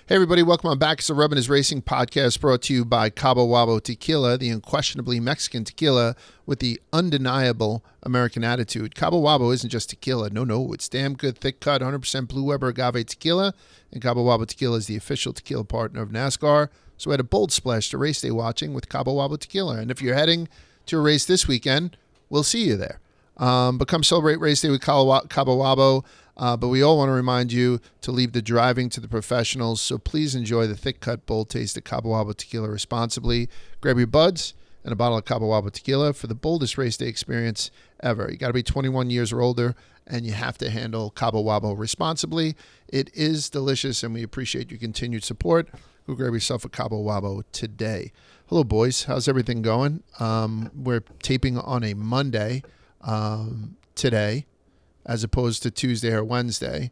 Hey everybody, welcome on back. It's the Rubbin is Racing podcast brought to you by Cabo Wabo Tequila, the unquestionably Mexican tequila with the undeniable American attitude. Cabo Wabo isn't just tequila. No, it's damn good, thick cut, 100% Blue Weber agave tequila. And Cabo Wabo Tequila is the official tequila partner of NASCAR. So add a bold splash to race day watching with Cabo Wabo Tequila. And if you're heading to a race this weekend, we'll see you there. But come celebrate race day with Cabo Wabo. But we all want to remind you to leave the driving to the professionals, so please enjoy the thick-cut, bold taste of Cabo Wabo Tequila responsibly. Grab your buds and a bottle of Cabo Wabo Tequila for the boldest race day experience ever. You got to be 21 years or older, and you have to handle Cabo Wabo responsibly. It is delicious, and we appreciate your continued support. Go grab yourself a Cabo Wabo today. Hello, boys. How's everything going? We're taping on a Monday today, as opposed to Tuesday or Wednesday,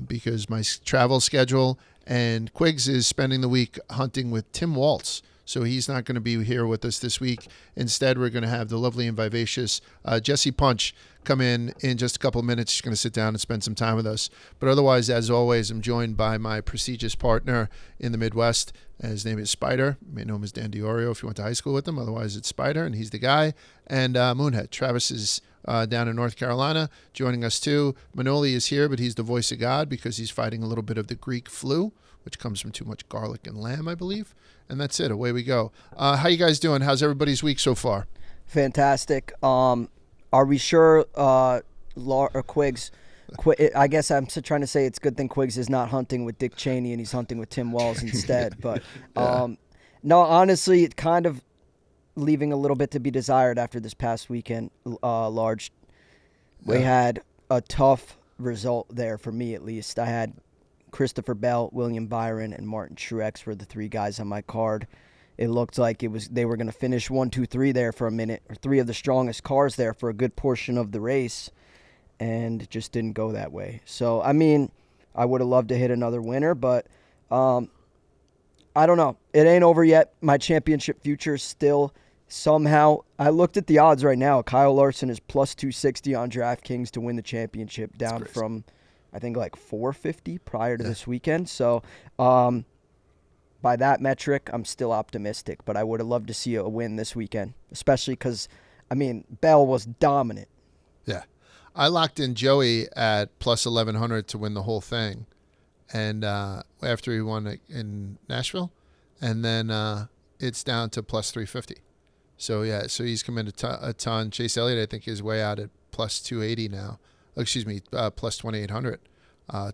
because my travel schedule, and Quiggs is spending the week hunting with Tim Waltz, so he's not going to be here with us this week. Instead, we're going to have the lovely and vivacious Jessie Punch come in just a couple of minutes. She's going to sit down and spend some time with us. But otherwise, as always, I'm joined by my prestigious partner in the Midwest. His name is Spider. You may know him as Dan Diorio if you went to high school with him. Otherwise, it's Spider, and he's the guy. And Moonhead. Travis is down in North Carolina joining us too. Manoli is here, but he's the voice of God because he's fighting a little bit of the Greek flu, which comes from too much garlic and lamb, I believe. And that's it. Away we go. How you guys doing? How's everybody's week so far? Fantastic. Are we sure Quiggs... I guess I'm trying to say it's a good thing Quiggs is not hunting with Dick Cheney and he's hunting with Tim Walz instead. But no, honestly, it kind of leaving a little bit to be desired after this past weekend. We had a tough result there for me, at least. I had Christopher Bell, William Byron, and Martin Truex were the three guys on my card. It looked like they were going to finish 1, 2, 3 there for a minute, or three of the strongest cars there for a good portion of the race, and it just didn't go that way. So, I mean, I would have loved to hit another winner, but I don't know. It ain't over yet. My championship future is still somehow. I looked at the odds right now. Kyle Larson is plus 260 on DraftKings to win the championship, down from, I think, like 450 prior to this weekend. So, by that metric, I'm still optimistic, but I would have loved to see a win this weekend, especially because, I mean, Bell was dominant. Yeah. I locked in Joey at plus 1,100 to win the whole thing, and after he won in Nashville, and then it's down to plus 350. So, yeah, so he's come in a ton. Chase Elliott, I think, is way out at plus 280 now. Plus 2,800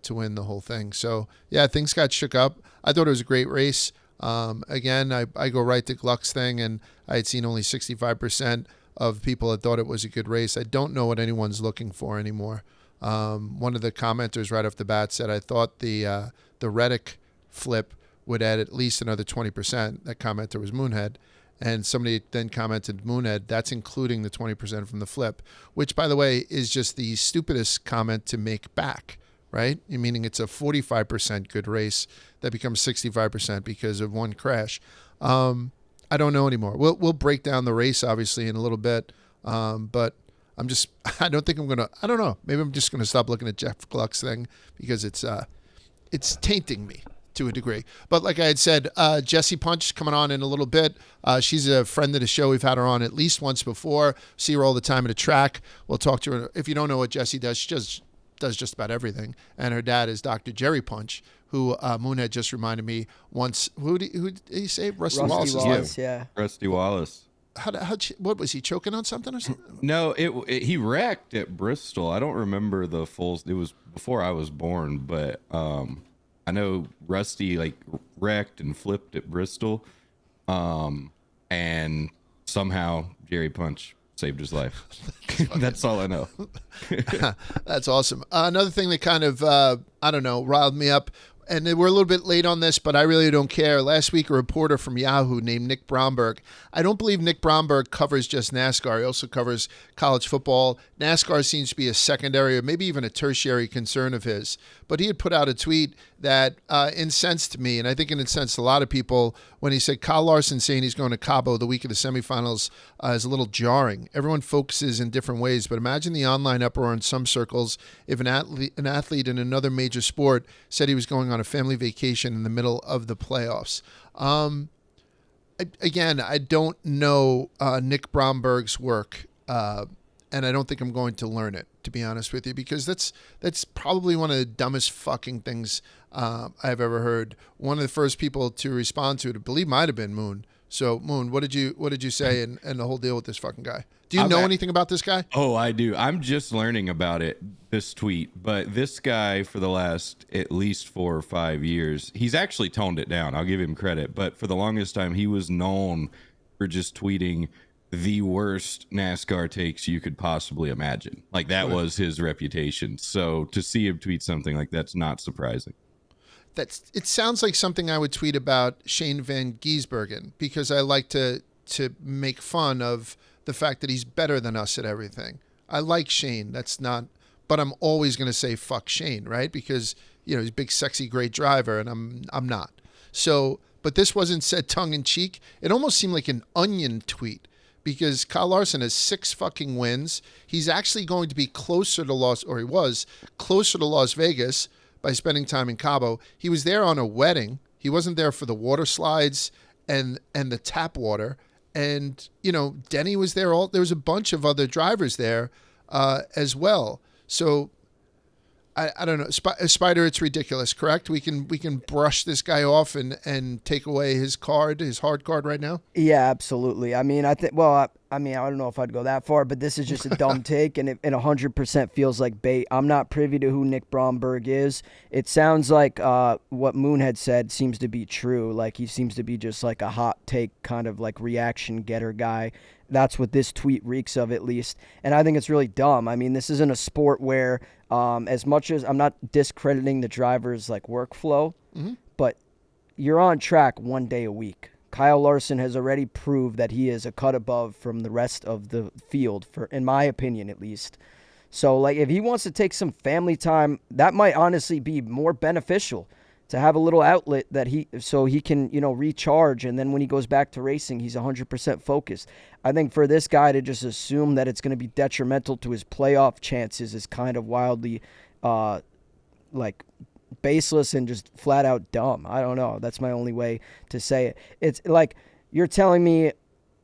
to win the whole thing. So, yeah, things got shook up. I thought it was a great race. Again, I go right to Gluck's thing, and I had seen only 65% of people that thought it was a good race. I don't know what anyone's looking for anymore. One of the commenters right off the bat said, I thought the Reddick flip would add at least another 20%. That commenter was Moonhead. And somebody then commented, Moonhead, that's including the 20% from the flip, which, by the way, is just the stupidest comment to make back, right? Meaning it's a 45% good race that becomes 65% because of one crash. I don't know anymore. We'll break down the race, obviously, in a little bit, but I don't think I'm going to, I don't know. Maybe I'm just going to stop looking at Jeff Gluck's thing because it's tainting me to a degree. But like I had said, Jessie Punch coming on in a little bit. She's a friend of the show. We've had her on at least once before. See her all the time at a track. We'll talk to her. If you don't know what Jessie does, she does just about everything. And her dad is Dr. Jerry Punch, who Moonhead just reminded me once. Who did he say? Rusty Wallace. Yeah. Rusty Wallace. What was he, choking on something or something? No, he wrecked at Bristol. I don't remember the full. It was before I was born, but I know Rusty wrecked and flipped at Bristol, and somehow Jerry Punch saved his life. That's all I know. That's awesome. Another thing that kind of riled me up. And we're a little bit late on this, but I really don't care. Last week, a reporter from Yahoo named Nick Bromberg. I don't believe Nick Bromberg covers just NASCAR. He also covers college football. NASCAR seems to be a secondary or maybe even a tertiary concern of his. But he had put out a tweet that incensed me, and I think it incensed a lot of people when he said Kyle Larson saying he's going to Cabo the week of the semifinals is a little jarring. Everyone focuses in different ways, but imagine the online uproar in some circles if an athlete in another major sport said he was going on on a family vacation in the middle of the playoffs. Again, I don't know Nick Bromberg's work, and I don't think I'm going to learn it, to be honest with you, because that's probably one of the dumbest fucking things I've ever heard. One of the first people to respond to it, I believe, might have been Moon. So, Moon, what did you say and the whole deal with this fucking guy? Do you know anything about this guy? Oh, I do. I'm just learning about it, this tweet. But this guy, for the last at least 4 or 5 years, he's actually toned it down. I'll give him credit. But for the longest time, he was known for just tweeting the worst NASCAR takes you could possibly imagine. Like, that was his reputation. So to see him tweet something like that's not surprising. It sounds like something I would tweet about Shane Van Gisbergen, because I like to make fun of the fact that he's better than us at everything. I like Shane. But I'm always going to say fuck Shane, right? Because, he's a big, sexy, great driver, and I'm not. So, but this wasn't said tongue in cheek. It almost seemed like an onion tweet, because Kyle Larson has 6 fucking wins. He's actually going to be closer to he was closer to Las Vegas by spending time in Cabo. He was there on a wedding. He wasn't there for the water slides and the tap water. And, Denny was there. There was a bunch of other drivers there as well. So I don't know. Spider, it's ridiculous, correct? We can brush this guy off and take away his hard card right now? Yeah, absolutely. I mean, I don't know if I'd go that far, but this is just a dumb take, and it 100% feels like bait. I'm not privy to who Nick Bromberg is. It sounds like what Moon had said seems to be true. Like, he seems to be just like a hot take kind of like reaction getter guy. That's what this tweet reeks of, at least. And I think it's really dumb. I mean, this isn't a sport where, as much as I'm not discrediting the driver's like workflow, but you're on track 1 day a week. Kyle Larson has already proved that he is a cut above from the rest of the field, in my opinion, at least. So, like, if he wants to take some family time, that might honestly be more beneficial, to have a little outlet so he can, recharge, and then when he goes back to racing, he's 100% focused. I think for this guy to just assume that it's going to be detrimental to his playoff chances is kind of wildly, baseless and just flat out dumb. I don't know. That's my only way to say it. It's like you're telling me,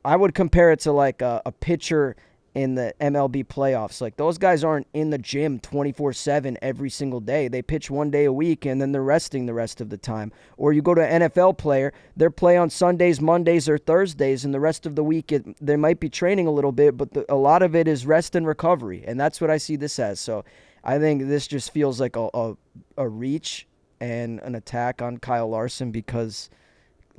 I would compare it to like a pitcher in the MLB playoffs. Like, those guys aren't in the gym 24/7 every single day. They pitch 1 day a week and then they're resting the rest of the time. Or you go to an NFL player, they play on Sundays, Mondays, or Thursdays, and the rest of the week they might be training a little bit, but a lot of it is rest and recovery, and that's what I see this as. So I think this just feels like a reach and an attack on Kyle Larson, because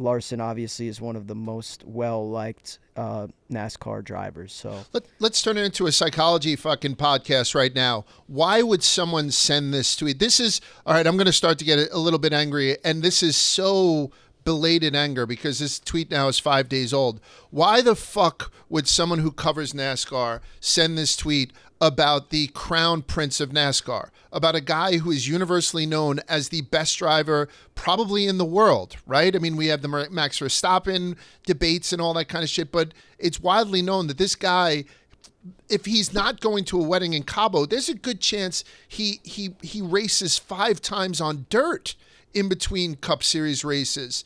Larson obviously is one of the most well-liked NASCAR drivers. So let's turn it into a psychology fucking podcast right now. Why would someone send this tweet? This is, all right, I'm going to start to get a little bit angry, and this is so belated anger because this tweet now is 5 days old. Why the fuck would someone who covers NASCAR send this tweet about the crown prince of NASCAR, about a guy who is universally known as the best driver probably in the world, right? I mean, we have the Max Verstappen debates and all that kind of shit, but it's widely known that this guy, if he's not going to a wedding in Cabo, there's a good chance he races 5 times on dirt in between Cup Series races.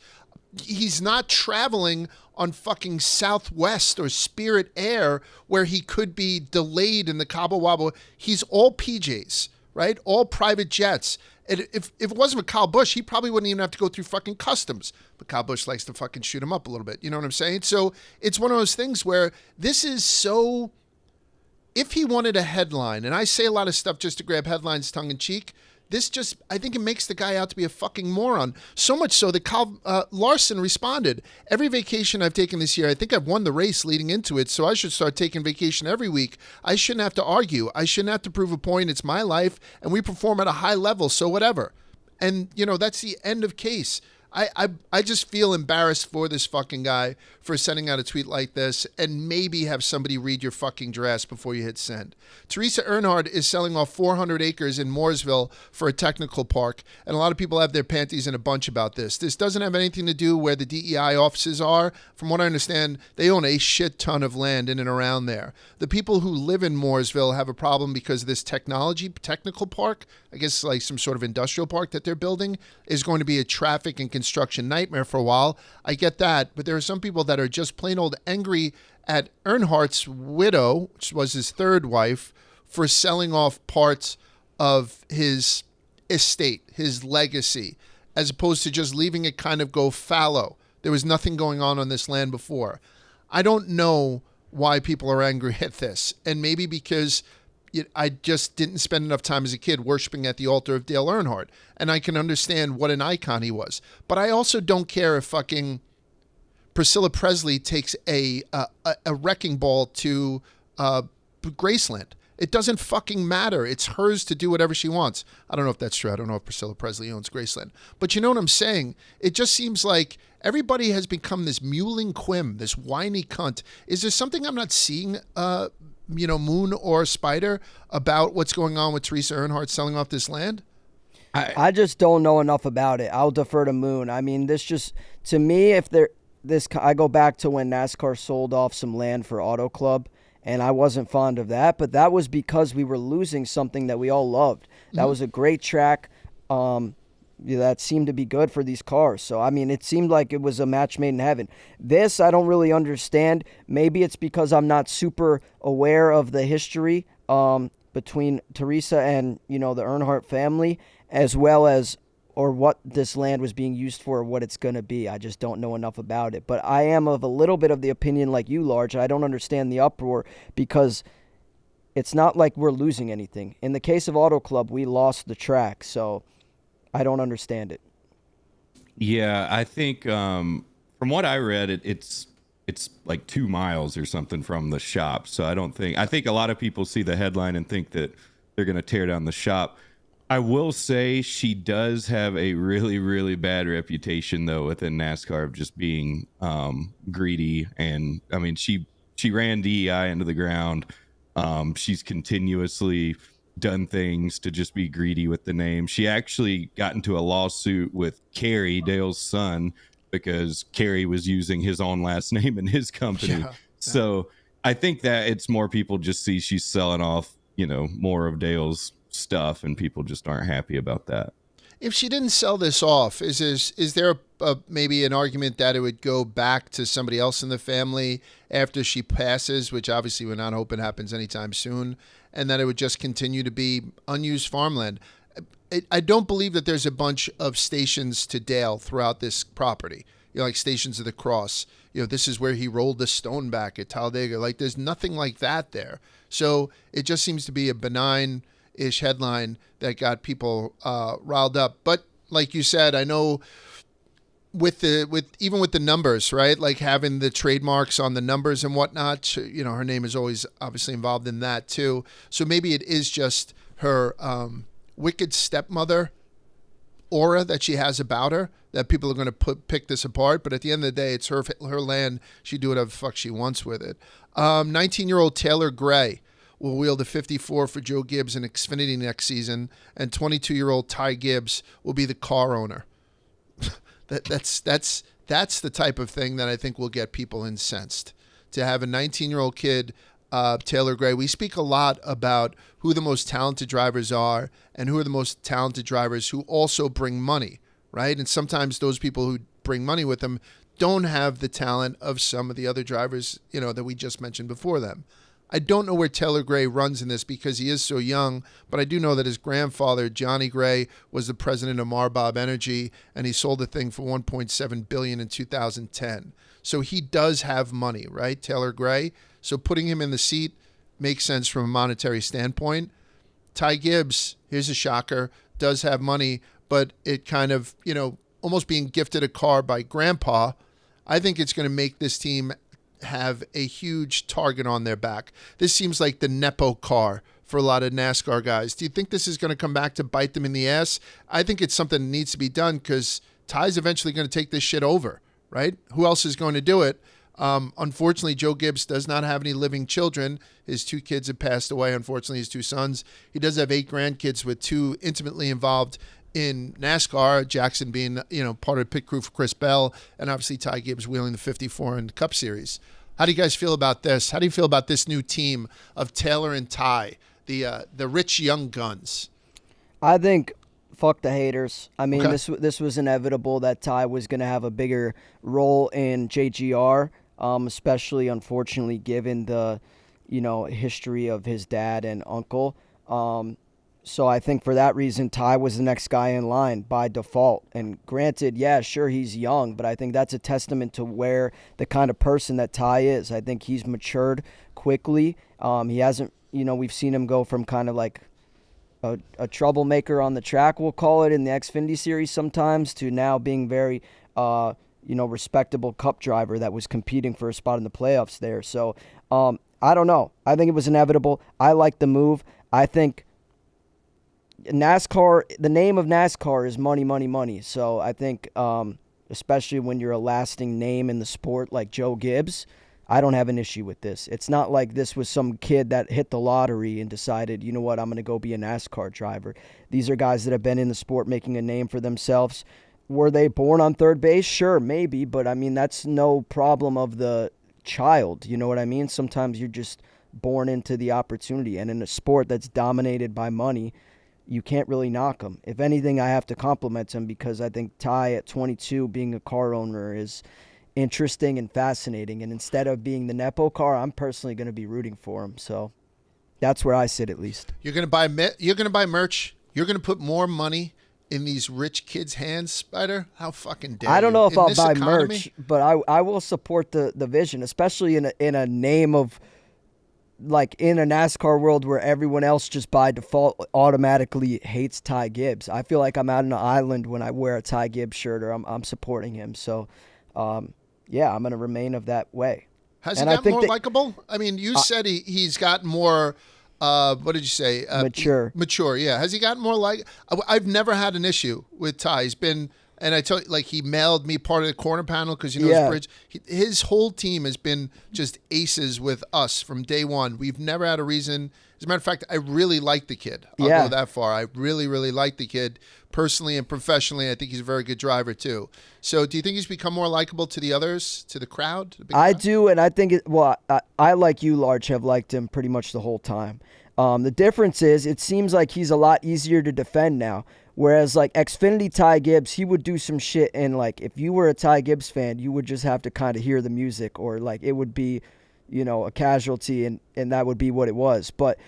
He's not traveling on fucking Southwest or Spirit Air where he could be delayed in the Cabo Wabo. He's all PJs, right? All private jets. And if it wasn't for Kyle Busch, he probably wouldn't even have to go through fucking customs. But Kyle Busch likes to fucking shoot him up a little bit. You know what I'm saying? So it's one of those things where this is so... If he wanted a headline, and I say a lot of stuff just to grab headlines tongue in cheek, this just, I think it makes the guy out to be a fucking moron. So much so that Kyle Larson responded, every vacation I've taken this year, I think I've won the race leading into it, so I should start taking vacation every week. I shouldn't have to argue. I shouldn't have to prove a point. It's my life, and we perform at a high level, so whatever. And, that's the end of case. I just feel embarrassed for this fucking guy for sending out a tweet like this, and maybe have somebody read your fucking drafts before you hit send. Teresa Earnhardt is selling off 400 acres in Mooresville for a technical park, and a lot of people have their panties in a bunch about this. This doesn't have anything to do where the DEI offices are. From what I understand, they own a shit ton of land in and around there. The people who live in Mooresville have a problem because this technical park, I guess like some sort of industrial park that they're building, is going to be a traffic and construction nightmare for a while. I get that, but there are some people that are just plain old angry at Earnhardt's widow, which was his third wife, for selling off parts of his estate, his legacy, as opposed to just leaving it kind of go fallow. There was nothing going on this land before. I don't know why people are angry at this, and maybe because I just didn't spend enough time as a kid worshiping at the altar of Dale Earnhardt, and I can understand what an icon he was. But I also don't care if fucking Priscilla Presley takes a wrecking ball to Graceland. It doesn't fucking matter. It's hers to do whatever she wants. I don't know if that's true. I don't know if Priscilla Presley owns Graceland. But you know what I'm saying? It just seems like everybody has become this mewling quim, this whiny cunt. Is there something I'm not seeing, Moon or Spider, about what's going on with Teresa Earnhardt selling off this land? I just don't know enough about it. I'll defer to Moon. I mean, this just, to me, I go back to when NASCAR sold off some land for Auto Club, and I wasn't fond of that, but that was because we were losing something that we all loved. That was a great track that seemed to be good for these cars. So, I mean, it seemed like it was a match made in heaven. This, I don't really understand. Maybe it's because I'm not super aware of the history between Teresa and, the Earnhardt family, as well as or what this land was being used for or what it's going to be. I just don't know enough about it. But I am of a little bit of the opinion like you, Large. I don't understand the uproar because it's not like we're losing anything. In the case of Auto Club, we lost the track, so I don't understand it. Yeah, I think from what I read, it's like 2 miles or something from the shop. So I think a lot of people see the headline and think that they're going to tear down the shop. I will say she does have a really, really bad reputation, though, within NASCAR of just being greedy. And, I mean, she ran DEI into the ground. She's continuously done things to just be greedy with the name. She actually got into a lawsuit with Kerry, Dale's son, because Kerry was using his own last name in his company. Yeah. So I think that it's more people just see she's selling off, more of Dale's stuff, and people just aren't happy about that. If she didn't sell this off, is there maybe an argument that it would go back to somebody else in the family after she passes, which obviously we're not hoping happens anytime soon, and that it would just continue to be unused farmland? I don't believe that there's a bunch of stations to Dale throughout this property, like Stations of the Cross. This is where he rolled the stone back at Talladega. Like, there's nothing like that there. So it just seems to be a benign-ish headline that got people riled up. But like you said, I know with the numbers, right? Like having the trademarks on the numbers and whatnot, her name is always obviously involved in that too. So maybe it is just her wicked stepmother aura that she has about her that people are going to pick this apart. But at the end of the day, it's her land. She do whatever the fuck she wants with it. 19-year-old Taylor Gray will wield a 54 for Joe Gibbs in Xfinity next season, and 22-year-old Ty Gibbs will be the car owner. That's the type of thing that I think will get people incensed. To have a 19-year-old kid, Taylor Gray. We speak a lot about who the most talented drivers are and who are the most talented drivers who also bring money, right? And sometimes those people who bring money with them don't have the talent of some of the other drivers, that we just mentioned before them. I don't know where Taylor Gray runs in this because he is so young, but I do know that his grandfather, Johnny Gray, was the president of Marbob Energy, and he sold the thing for $1.7 billion in 2010. So he does have money, right, Taylor Gray? So putting him in the seat makes sense from a monetary standpoint. Ty Gibbs, here's a shocker, does have money, but it kind of, almost being gifted a car by grandpa, I think it's going to make this team have a huge target on their back. This seems like the Nepo car for a lot of NASCAR guys. Do you think this is going to come back to bite them in the ass? I think it's something that needs to be done because Ty's eventually going to take this shit over, right? Who else is going to do it? Unfortunately, Joe Gibbs does not have any living children. His 2 kids have passed away. Unfortunately, his 2 sons. He does have 8 grandkids with 2 intimately involved in NASCAR, Jackson being, part of the pit crew for Chris Bell, and obviously Ty Gibbs wheeling the 54 in the Cup Series. How do you guys feel about this? How do you feel about this new team of Taylor and Ty, the rich young guns? I think fuck the haters. I mean, Okay. this was inevitable that Ty was going to have a bigger role in JGR, especially, unfortunately, given the, history of his dad and uncle. So I think for that reason, Ty was the next guy in line by default. And granted, yeah, sure, he's young, but I think that's a testament to where the kind of person that Ty is. I think he's matured quickly. He hasn't, we've seen him go from kind of like a troublemaker on the track, we'll call it, in the Xfinity series sometimes, to now being very, respectable Cup driver that was competing for a spot in the playoffs there. So I don't know. I think it was inevitable. I like the move. I think NASCAR, the name of NASCAR is money, money, money. So I think, especially when you're a lasting name in the sport like Joe Gibbs, I don't have an issue with this. It's not like this was some kid that hit the lottery and decided, you know what, I'm going to go be a NASCAR driver. These are guys that have been in the sport making a name for themselves. Were they born on third base? Sure, maybe. But, I mean, that's no problem of the child. You know what I mean? Sometimes you're just born into the opportunity. And in a sport that's dominated by money, you can't really knock him. If anything, I have to compliment him because I think Ty at 22 being a car owner is interesting and fascinating. And instead of being the Nepo car, I'm personally going to be rooting for him. So that's where I sit, at least. You're going to buy merch. You're going to put more money in these rich kids' hands, Spider? How fucking dare you? I don't know if In I'll this buy economy? merch, but I will support the vision, especially in a name of, like, in a NASCAR world where everyone else just by default automatically hates Ty Gibbs. I feel like I'm out on an island when I wear a Ty Gibbs shirt or I'm supporting him. So, yeah, I'm going to remain of that way. Has And he I gotten think more that- likable? I mean, you said he's gotten more, what did you say? Mature. Mature, yeah. Has he gotten more like? I've never had an issue with Ty. He's been, and I tell you, like, he mailed me part of the corner panel because, his Yeah. bridge. His whole team has been just aces with us from day one. We've never had a reason. As a matter of fact, I really like the kid. I'll Yeah. go that far. I really, really like the kid personally and professionally. I think he's a very good driver too. So do you think he's become more likable to the others, to the crowd? The big I crowd? do, and I think I like you, Large, have liked him pretty much the whole time. The difference is it seems like he's a lot easier to defend now. Whereas, like, Xfinity Ty Gibbs, he would do some shit, and, like, if you were a Ty Gibbs fan, you would just have to kind of hear the music, or, like, it would be, a casualty, and that would be what it was. But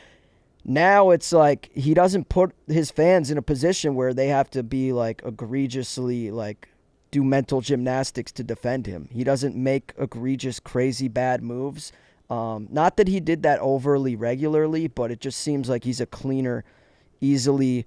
now it's like he doesn't put his fans in a position where they have to be, like, egregiously, like, do mental gymnastics to defend him. He doesn't make egregious, crazy, bad moves. Not that he did that overly regularly, but it just seems like he's a cleaner, easily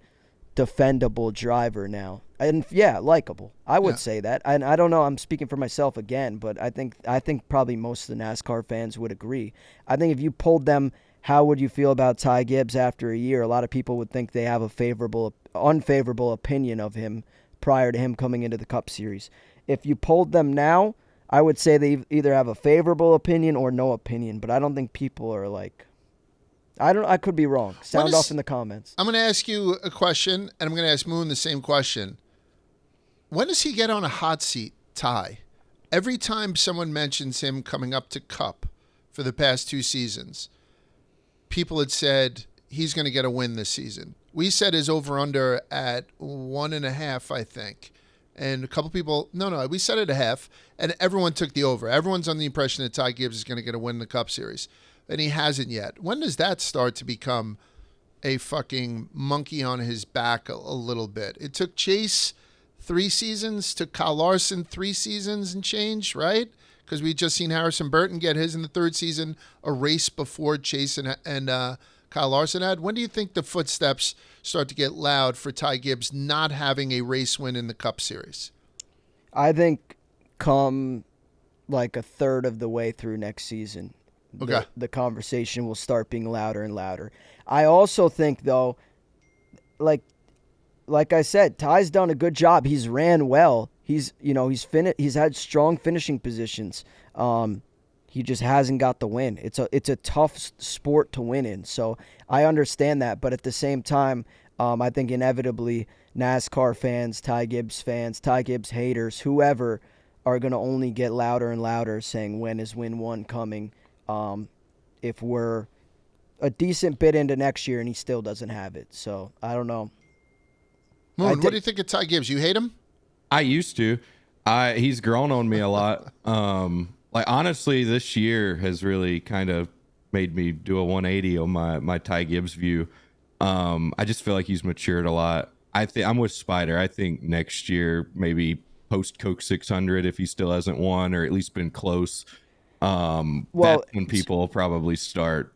defendable driver now. And yeah, likable. I would say that. And I don't know, I'm speaking for myself again, but I think probably most of the NASCAR fans would agree. I think if you polled them, how would you feel about Ty Gibbs after a year? A lot of people would think they have a unfavorable opinion of him prior to him coming into the Cup Series. If you polled them now, I would say they either have a favorable opinion or no opinion, but I don't think people are like, I could be wrong. Sound off in the comments. I'm going to ask you a question, and I'm going to ask Moon the same question. When does he get on a hot seat, Ty? Every time someone mentions him coming up to Cup for the past 2 seasons, people had said he's going to get a win this season. We said his over-under at 1.5, I think. And a couple people, no, we said it 0.5, and everyone took the over. Everyone's on the impression that Ty Gibbs is going to get a win in the Cup Series, and he hasn't yet. When does that start to become a fucking monkey on his back a little bit? It took Chase 3 seasons, took Kyle Larson 3 seasons and change, right? Because we just seen Harrison Burton get his in the 3rd season, a race before Chase and Kyle Larson had. When do you think the footsteps start to get loud for Ty Gibbs not having a race win in the Cup Series? I think come like a third of the way through next season, the conversation will start being louder and louder. I also think, though, like I said, Ty's done a good job. He's ran well. He's had strong finishing positions. He just hasn't got the win. It's a tough sport to win in. So I understand that, but at the same time, I think inevitably NASCAR fans, Ty Gibbs haters, whoever, are going to only get louder and louder saying, when is win one coming? If we're a decent bit into next year and he still doesn't have it. So I don't know. Moon, what do you think of Ty Gibbs? You hate him? I used to. He's grown on me a lot. Like, honestly, this year has really kind of made me do a 180 on my Ty Gibbs view. I just feel like he's matured a lot. I'm with Spider. I think next year, maybe post Coke 600, if he still hasn't won or at least been close, that's when people will probably start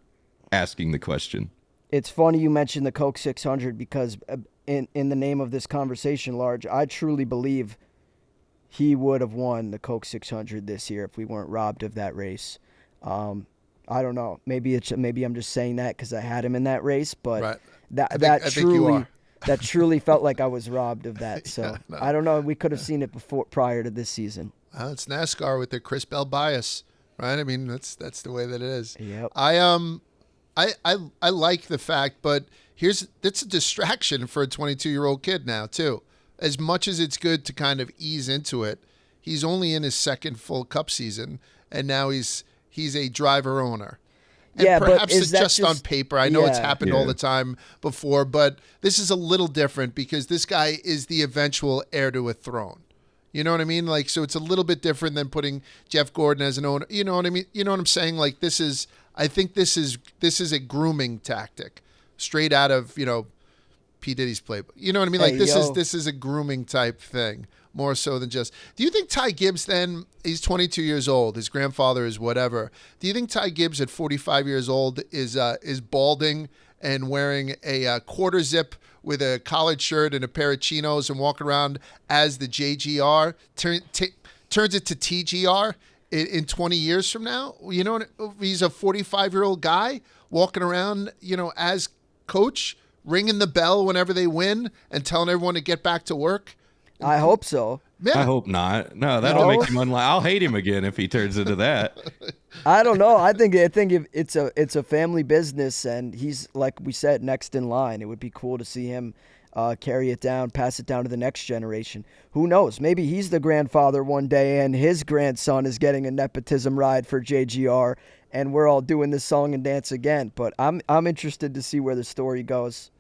asking the question. It's funny you mentioned the Coke 600 because in the name of this conversation, Large, I truly believe he would have won the Coke 600 this year if we weren't robbed of that race. I don't know. Maybe I'm just saying that because I had him in that race, but right. that truly felt like I was robbed of that. So Yeah, no. I don't know. We could have seen it prior to this season. It's NASCAR with their Chris Bell bias, right? I mean, that's the way that it is. Yep. I like the fact, but it's a distraction for a 22-year-old kid now too. As much as it's good to kind of ease into it, he's only in his second full Cup season, and now he's a driver owner. And yeah, perhaps but is it's that just on paper. I know it's happened all the time before, but this is a little different because this guy is the eventual heir to a throne. You know what I mean? Like, so it's a little bit different than putting Jeff Gordon as an owner. You know what I mean? You know what I'm saying? Like, I think this is a grooming tactic straight out of, P. Diddy's playbook. You know what I mean? Like, this is a grooming type thing more so than just. Do you think Ty Gibbs then, he's 22 years old, his grandfather is whatever. Do you think Ty Gibbs at 45 years old is balding and wearing a quarter zip with a collared shirt and a pair of chinos and walking around as the JGR turns it to TGR in 20 years from now? You know, he's a 45-year-old guy walking around, as coach, ringing the bell whenever they win and telling everyone to get back to work. I hope so. Yeah. I hope not. No, that'll make him unlikely. I'll hate him again if he turns into that. I don't know. I think if it's a family business, and he's, like we said, next in line. It would be cool to see him carry it down, pass it down to the next generation. Who knows? Maybe he's the grandfather one day, and his grandson is getting a nepotism ride for JGR, and we're all doing this song and dance again. But I'm interested to see where the story goes.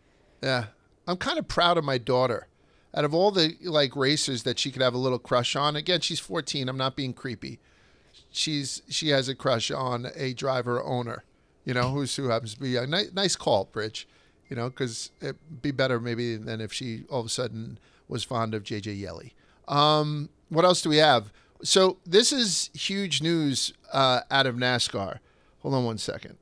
Yeah, I'm kind of proud of my daughter. Out of all the racers that she could have a little crush on, again, she's 14. I'm not being creepy. She has a crush on a driver owner, who happens to be a nice call, Bridge, because it'd be better maybe than if she all of a sudden was fond of JJ Yelly. What else do we have? So this is huge news out of NASCAR. Hold on one second.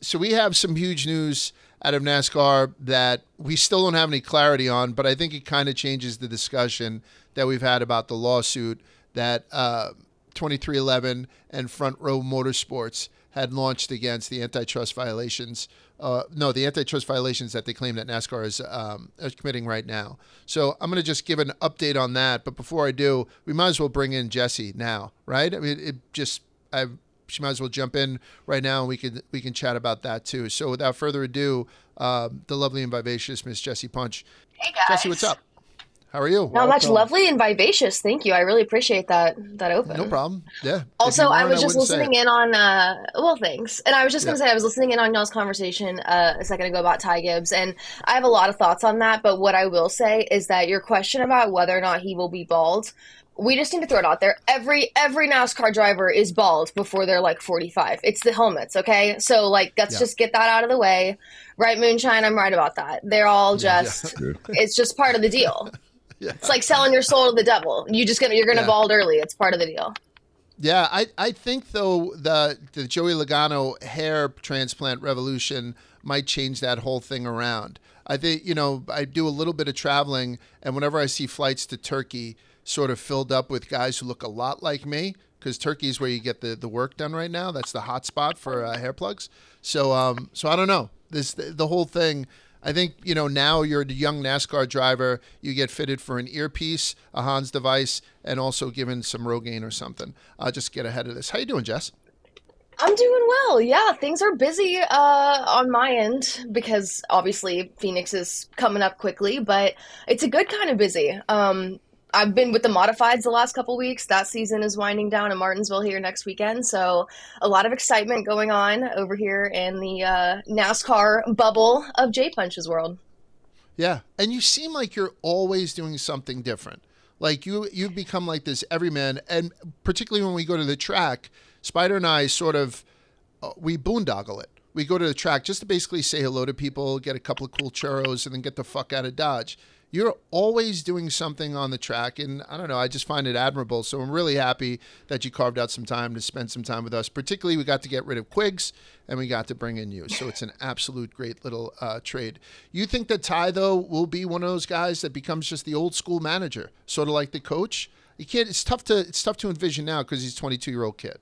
So we have some huge news out of NASCAR that we still don't have any clarity on, but I think it kind of changes the discussion that we've had about the lawsuit that 2311 and Front Row Motorsports had launched against the antitrust violations. The antitrust violations that they claim that NASCAR is committing right now. So I'm going to just give an update on that. But before I do, we might as well bring in Jessie now, right? I mean, she might as well jump in right now, and we can chat about that too. So without further ado, the lovely and vivacious Miss Jessie Punch. Hey guys. Jessie, what's up? How are you? Not much. Lovely and vivacious. Thank you. I really appreciate that open. No problem. Yeah. Also, I was just listening in on, thanks. And I was just going to say, I was listening in on y'all's conversation a second ago about Ty Gibbs, and I have a lot of thoughts on that, but what I will say is that your question about whether or not he will be bald, we just need to throw it out there. Every NASCAR driver is bald before they're 45. It's the helmets, okay? So let's just get that out of the way. Right, Moonshine? I'm right about that. They're all just, it's just part of the deal. Yeah. It's like selling your soul to the devil. You're gonna bald early. It's part of the deal. Yeah, I think though the Joey Logano hair transplant revolution might change that whole thing around. I think I do a little bit of traveling, and whenever I see flights to Turkey sort of filled up with guys who look a lot like me, because Turkey is where you get the work done right now. That's the hot spot for hair plugs. So I don't know. The whole thing, I think, now you're a young NASCAR driver. You get fitted for an earpiece, a Hans device, and also given some Rogaine or something. Just get ahead of this. How you doing, Jess? I'm doing well. Yeah, things are busy on my end because obviously Phoenix is coming up quickly, but it's a good kind of busy. I've been with the modifieds the last couple weeks. That season is winding down in Martinsville here next weekend, so a lot of excitement going on over here in the NASCAR bubble of J Punch's world. Yeah, and you seem like you're always doing something different. Like you've become like this everyman, and particularly when we go to the track, Spider and I sort of we boondoggle it. We go to the track just to basically say hello to people, get a couple of cool churros, and then get the fuck out of Dodge. You're always doing something on the track, and I don't know, I just find it admirable. So I'm really happy that you carved out some time to spend some time with us. Particularly, we got to get rid of Quiggs, and we got to bring in you. So it's an absolute great little trade. You think that Ty, though, will be one of those guys that becomes just the old school manager, sort of like the coach? You can't. It's tough to envision now because he's a 22-year-old kid.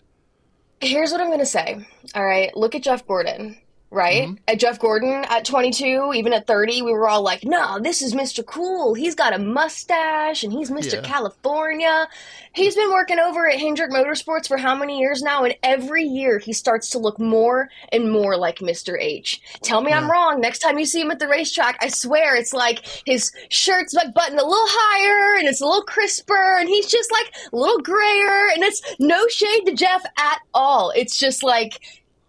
Here's what I'm going to say. All right, look at Jeff Gordon. Right? Mm-hmm. At Jeff Gordon at 22, even at 30, we were all like, no, this is Mr. Cool. He's got a mustache and he's Mr. California. He's been working over at Hendrick Motorsports for how many years now? And every year he starts to look more and more like Mr. H. Tell me I'm wrong. Next time you see him at the racetrack, I swear it's like his shirt's like buttoned a little higher and it's a little crisper and he's just like a little grayer. And it's no shade to Jeff at all. It's just like,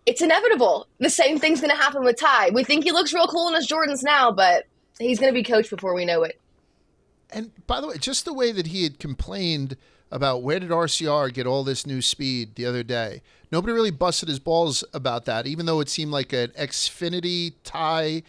it's inevitable. The same thing's going to happen with Ty. We think he looks real cool in his Jordans now, but he's going to be coached before we know it. And by the way, just the way that he had complained about where did RCR get all this new speed the other day. Nobody really busted his balls about that, even though it seemed like an Xfinity Ty,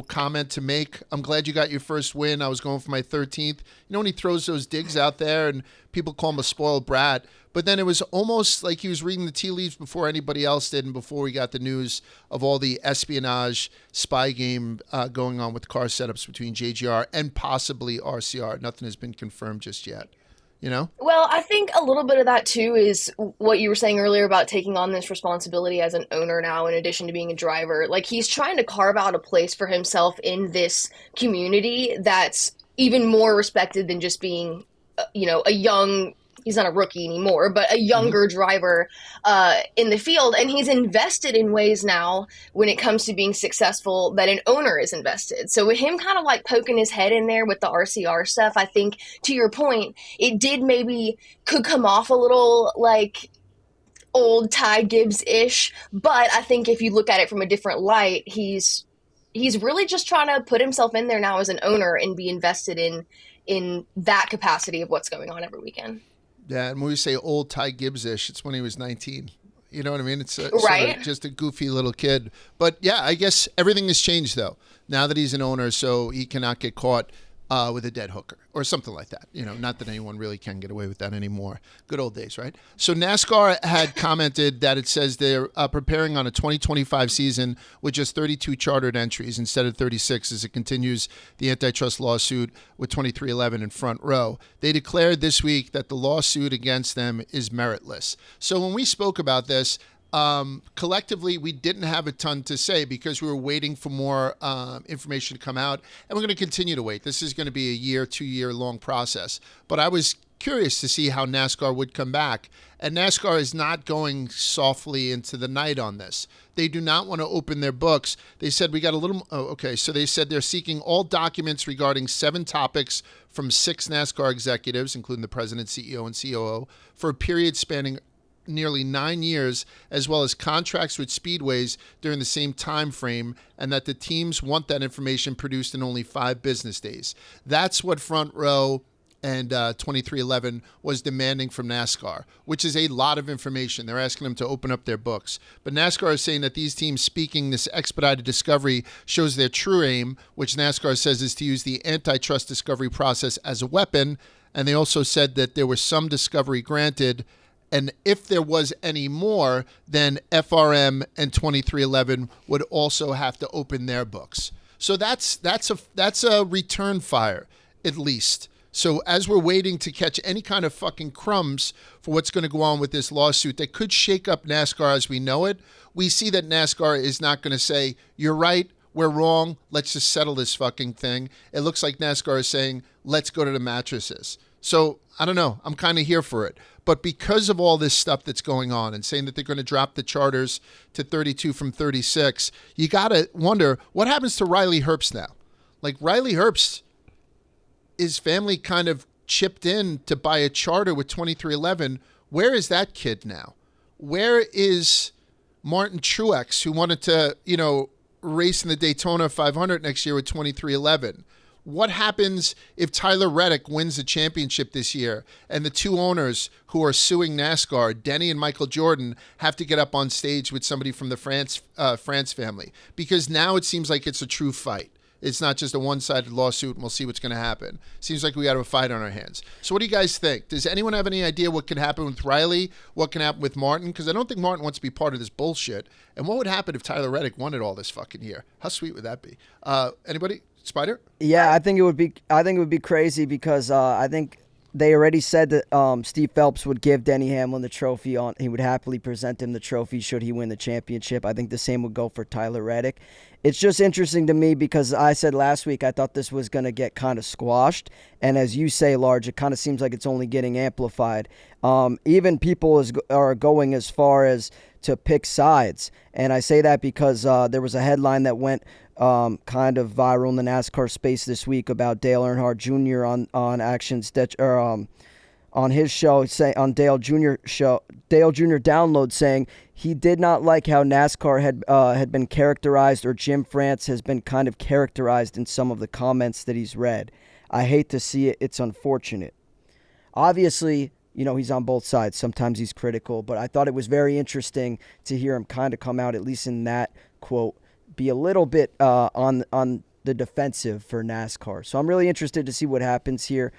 comment to make. I'm glad you got your first win. I was going for my 13th. When he throws those digs out there and people call him a spoiled brat. But then it was almost like he was reading the tea leaves before anybody else did and before we got the news of all the espionage spy game going on with car setups between JGR and possibly RCR. Nothing has been confirmed just yet. Well, I think a little bit of that, too, is what you were saying earlier about taking on this responsibility as an owner now, in addition to being a driver. Like, he's trying to carve out a place for himself in this community that's even more respected than just being, a young, he's not a rookie anymore, but a younger driver in the field. And he's invested in ways now when it comes to being successful that an owner is invested. So with him kind of like poking his head in there with the RCR stuff, I think to your point, it could come off a little like old Ty Gibbs-ish. But I think if you look at it from a different light, he's really just trying to put himself in there now as an owner and be invested in that capacity of what's going on every weekend. Yeah, and when we say old Ty Gibbs-ish, it's when he was 19. You know what I mean? It's right. Sort of just a goofy little kid. But yeah, I guess everything has changed, though, now that he's an owner, so he cannot get caught with a dead hooker or something like that. Not that anyone really can get away with that anymore. Good old days, right? So NASCAR had commented that it says they're preparing on a 2025 season with just 32 chartered entries instead of 36 as it continues the antitrust lawsuit with 2311 in front row. They declared this week that the lawsuit against them is meritless. So when we spoke about this, collectively, we didn't have a ton to say because we were waiting for more information to come out, and we're going to continue to wait. This is going to be a 2-year long process. But I was curious to see how NASCAR would come back, and NASCAR is not going softly into the night on this. They do not want to open their books. They said we got a little. So they said they're seeking all documents regarding 7 topics from 6 NASCAR executives, including the president, CEO, and COO, for a period spanning nearly 9 years, as well as contracts with speedways during the same time frame, and that the teams want that information produced in only 5 business days. That's what Front Row and 2311 was demanding from NASCAR, which is a lot of information. They're asking them to open up their books. But NASCAR is saying that these teams speaking this expedited discovery shows their true aim, which NASCAR says is to use the antitrust discovery process as a weapon. And they also said that there was some discovery granted, and if there was any more, then FRM and 2311 would also have to open their books. So that's a return fire, at least. So as we're waiting to catch any kind of fucking crumbs for what's going to go on with this lawsuit that could shake up NASCAR as we know it, we see that NASCAR is not going to say, you're right, we're wrong. Let's just settle this fucking thing. It looks like NASCAR is saying, let's go to the mattresses. So I don't know. I'm kind of here for it. But because of all this stuff that's going on and saying that they're going to drop the charters to 32 from 36, you got to wonder what happens to Riley Herbst now. Like Riley Herbst, his family kind of chipped in to buy a charter with 2311. Where is that kid now? Where is Martin Truex, who wanted to, race in the Daytona 500 next year with 2311? What happens if Tyler Reddick wins the championship this year and the two owners who are suing NASCAR, Denny and Michael Jordan, have to get up on stage with somebody from the France family? Because now it seems like it's a true fight. It's not just a one-sided lawsuit, and we'll see what's going to happen. Seems like we got a fight on our hands. So what do you guys think? Does anyone have any idea what could happen with Riley? What can happen with Martin? Because I don't think Martin wants to be part of this bullshit. And what would happen if Tyler Reddick won it all this fucking year? How sweet would that be? Anybody? Spider? Yeah, I think it would be crazy because I think they already said that Steve Phelps would give Denny Hamlin the trophy. He would happily present him the trophy should he win the championship. I think the same would go for Tyler Reddick. It's just interesting to me because I said last week I thought this was going to get kind of squashed. And as you say, Large, it kind of seems like it's only getting amplified. Even people are going as far as to pick sides. And I say that because there was a headline that went kind of viral in the NASCAR space this week about Dale Earnhardt Jr. on Actions on his show, on Dale Jr. Download, saying he did not like how NASCAR had been characterized, or Jim France has been kind of characterized in some of the comments that he's read. I hate to see it. It's unfortunate. Obviously, he's on both sides. Sometimes he's critical, but I thought it was very interesting to hear him kind of come out, at least in that quote, be a little bit on the defensive for NASCAR. So I'm really interested to see what happens here.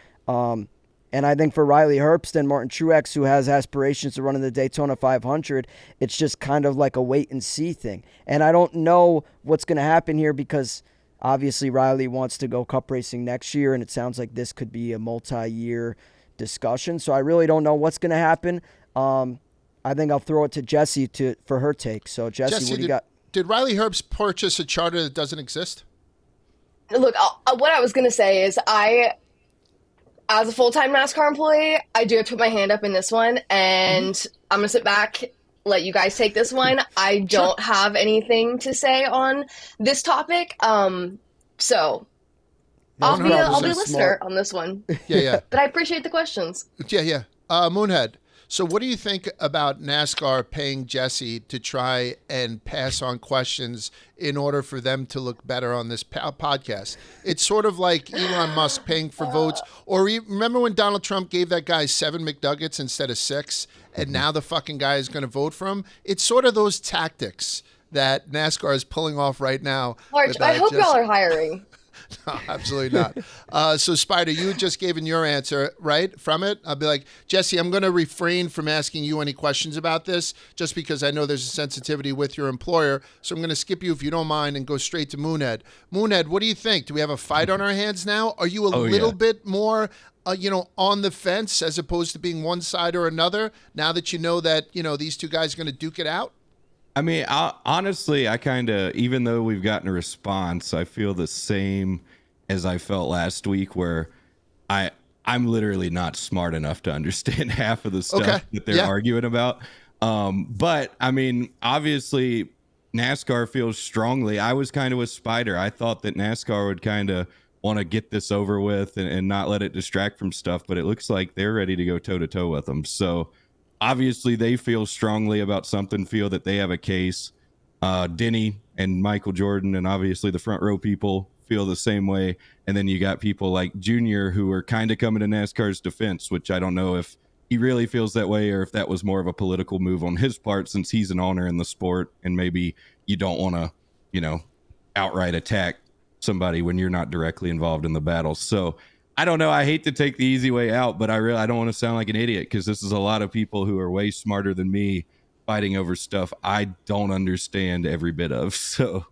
And I think for Riley Herbst and Martin Truex, who has aspirations to run in the Daytona 500, it's just kind of like a wait-and-see thing. And I don't know what's going to happen here because obviously Riley wants to go cup racing next year, and it sounds like this could be a multi-year discussion. So I really don't know what's going to happen. I think I'll throw it to Jessie for her take. So, Jessie, what do you got? Did Riley Herbst purchase a charter that doesn't exist? Look, what I was going to say is as a full-time NASCAR employee, I do have to put my hand up in this one, and I'm going to sit back, let you guys take this one. I don't have anything to say on this topic, so I'll be a listener on this one. Yeah. But I appreciate the questions. Yeah. Moonhead, so what do you think about NASCAR paying Jessie to try and pass on questions in order for them to look better on this podcast? It's sort of like Elon Musk paying for votes. Or remember when Donald Trump gave that guy 7 McNuggets instead of 6, and now the fucking guy is going to vote for him? It's sort of those tactics that NASCAR is pulling off right now. Marge, I hope y'all are hiring. No, absolutely not. So, Spider, you had just given your answer, right, from it. I'll be like, Jessie, I'm going to refrain from asking you any questions about this just because I know there's a sensitivity with your employer. So I'm going to skip you if you don't mind and go straight to Moonhead. Moonhead, what do you think? Do we have a fight on our hands now? Are you a little bit more, on the fence as opposed to being one side or another now that you know that, these two guys are going to duke it out? I mean, honestly, I kind of, even though we've gotten a response, I feel the same as I felt last week, where I'm literally not smart enough to understand half of the stuff that they're arguing about. But I mean, obviously, NASCAR feels strongly. I was kind of with Spider. I thought that NASCAR would kind of want to get this over with and not let it distract from stuff, but it looks like they're ready to go toe-to-toe with them. So obviously they feel strongly about something, feel that they have a case. Denny and Michael Jordan and obviously the front row people feel the same way. And then you got people like Junior who are kind of coming to NASCAR's defense, which I don't know if he really feels that way or if that was more of a political move on his part since he's an owner in the sport and maybe you don't want to, outright attack somebody when you're not directly involved in the battle. So I don't know. I hate to take the easy way out, but I don't want to sound like an idiot because this is a lot of people who are way smarter than me fighting over stuff I don't understand every bit of. So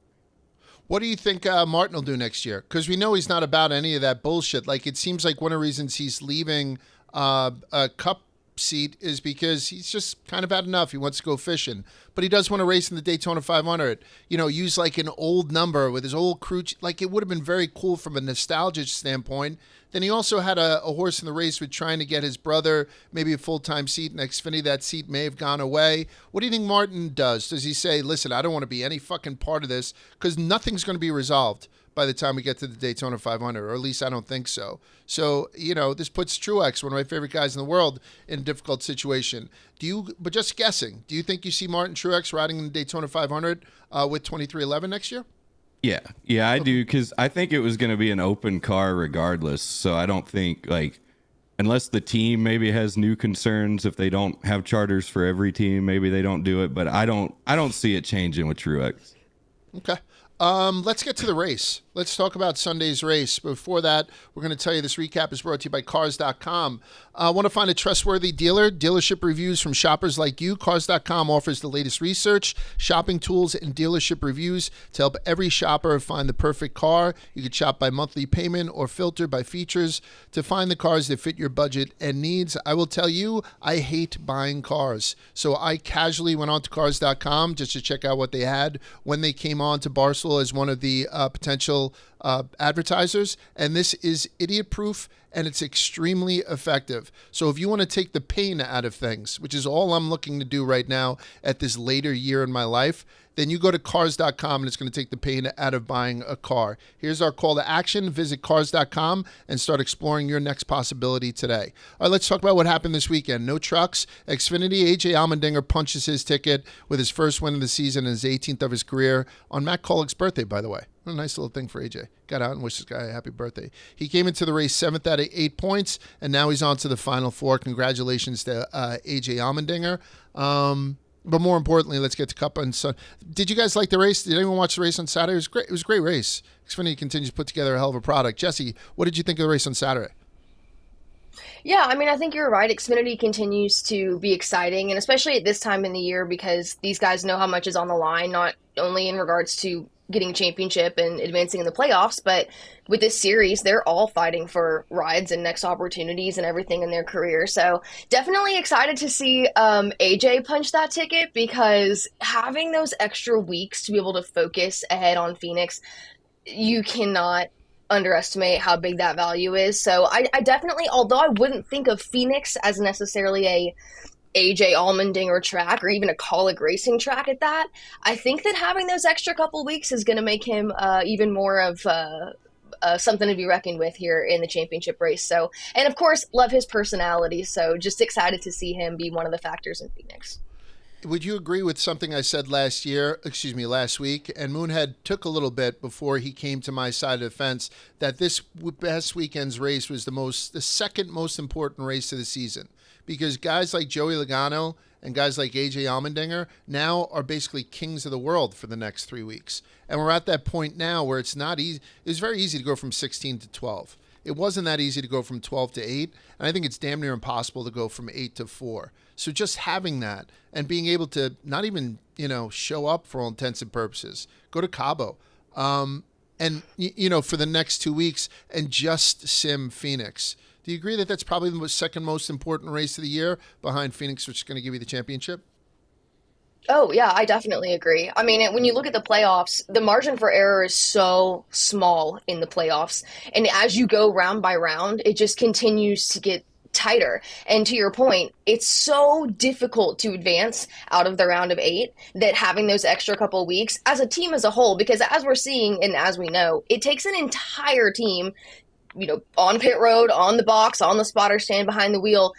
what do you think Martin will do next year? Because we know he's not about any of that bullshit. Like, it seems like one of the reasons he's leaving a cup seat is because he's just kind of had enough. He wants to go fishing, but he does want to race in the Daytona 500. Use like an old number with his old crew. Like it would have been very cool from a nostalgia standpoint. Then he also had a horse in the race with trying to get his brother maybe a full-time seat in Xfinity. That seat may have gone away. What do you think Martin does? Does he say, listen, I don't want to be any fucking part of this because nothing's going to be resolved by the time we get to the Daytona 500, or at least I don't think so. So, this puts Truex, one of my favorite guys in the world, in a difficult situation. But just guessing, do you think you see Martin Truex riding in the Daytona 500 with 2311 next year? Yeah, I do, because I think it was going to be an open car regardless. So I don't think, unless the team maybe has new concerns, if they don't have charters for every team, maybe they don't do it. But I don't see it changing with Truex. Okay. Let's get to the race. Let's talk about Sunday's race. Before that, we're going to tell you this recap is brought to you by Cars.com. Want to find a trustworthy dealer? Dealership reviews from shoppers like you. Cars.com offers the latest research, shopping tools, and dealership reviews to help every shopper find the perfect car. You can shop by monthly payment or filter by features to find the cars that fit your budget and needs. I will tell you, I hate buying cars. So I casually went on to Cars.com just to check out what they had when they came on to Barstool as one of the potential advertisers, and this is idiot-proof, and it's extremely effective. So if you want to take the pain out of things, which is all I'm looking to do right now at this later year in my life, then you go to Cars.com, and it's going to take the pain out of buying a car. Here's our call to action. Visit Cars.com and start exploring your next possibility today. All right, let's talk about what happened this weekend. No trucks. Xfinity, A.J. Allmendinger punches his ticket with his first win of the season and his 18th of his career on Matt Kollick's birthday, by the way. What a nice little thing for AJ. Got out and wished this guy a happy birthday. He came into the race 7th out of 8 points, and now he's on to the Final Four. Congratulations to AJ Allmendinger. But more importantly, let's get to Cup and Sun. Did you guys like the race? Did anyone watch the race on Saturday? It was great. It was a great race. Xfinity continues to put together a hell of a product. Jesse, what did you think of the race on Saturday? Yeah, I think you're right. Xfinity continues to be exciting, and especially at this time in the year because these guys know how much is on the line, not only in regards to getting a championship and advancing in the playoffs, but with this series, they're all fighting for rides and next opportunities and everything in their career. So definitely excited to see AJ punch that ticket because having those extra weeks to be able to focus ahead on Phoenix, you cannot underestimate how big that value is. So I definitely, although I wouldn't think of Phoenix as necessarily a AJ Allmendinger track or even a Kollick racing track at that, I think that having those extra couple weeks is going to make him even more of something to be reckoned with here in the championship race. So, and of course, love his personality. So just excited to see him be one of the factors in Phoenix. Would you agree with something I said last week, and Moonhead took a little bit before he came to my side of the fence, that this past weekend's race was the second most important race of the season? Because guys like Joey Logano and guys like AJ Allmendinger now are basically kings of the world for the next 3 weeks. And we're at that point now where it's not easy. It's very easy to go from 16 to 12. It wasn't that easy to go from 12 to 8, and I think it's damn near impossible to go from 8 to 4. So just having that and being able to not even, show up for all intents and purposes, go to Cabo, and, for the next 2 weeks and just sim Phoenix. Do you agree that that's probably the second most important race of the year behind Phoenix, which is going to give you the championship? Oh, yeah, I definitely agree. When you look at the playoffs, the margin for error is so small in the playoffs. And as you go round by round, it just continues to get tighter. And to your point, it's so difficult to advance out of the round of 8 that having those extra couple of weeks as a team as a whole, because as we're seeing and as we know, it takes an entire team, on pit road, on the box, on the spotter stand, behind the wheel,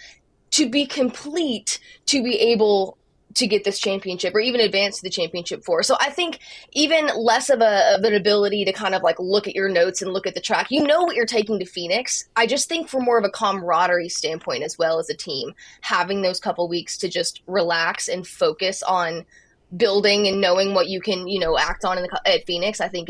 to be complete, to be able to get this championship or even advance to the championship for. So I think even less of an ability to kind of look at your notes and look at the track. You know what you're taking to Phoenix. I just think from more of a camaraderie standpoint as well as a team, having those couple weeks to just relax and focus on building and knowing what you can, act on at Phoenix, I think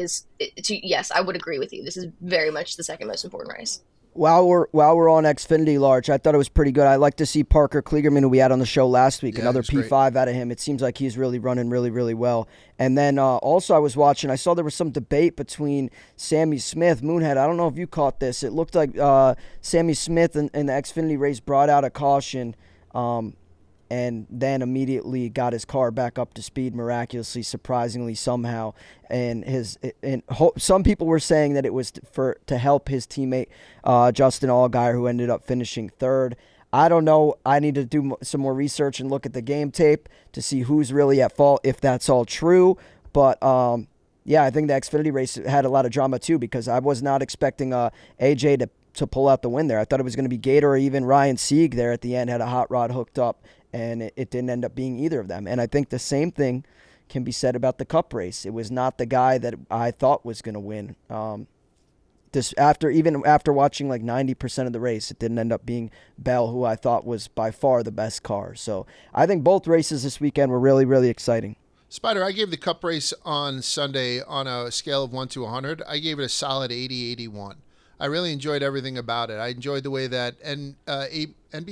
yes, I would agree with you. This is very much the second most important race. While we're on Xfinity Large, I thought it was pretty good. I like to see Parker Kligerman, who we had on the show last week, another P5 great. Out of him. It seems like he's really running really, really well. And then also I saw there was some debate between Sammy Smith, Moonhead. I don't know if you caught this. It looked like Sammy Smith in the Xfinity race brought out a caution And then immediately got his car back up to speed miraculously, surprisingly somehow. And some people were saying that it was to help his teammate Justin Allgaier, who ended up finishing third. I don't know. I need to do some more research and look at the game tape to see who's really at fault, if that's all true. But yeah, I think the Xfinity race had a lot of drama too, because I was not expecting AJ to pull out the win there. I thought it was going to be Gator or even Ryan Sieg there at the end, had a hot rod hooked up, and it didn't end up being either of them. And I think the same thing can be said about the Cup race. It was not the guy that I thought was going to win. After watching like 90% of the race, it didn't end up being Bell, who I thought was by far the best car. So I think both races this weekend were really, really exciting. Spider, I gave the Cup race on Sunday on a scale of 1 to 100. I gave it a solid 80-81. I really enjoyed everything about it. I enjoyed the way that NBC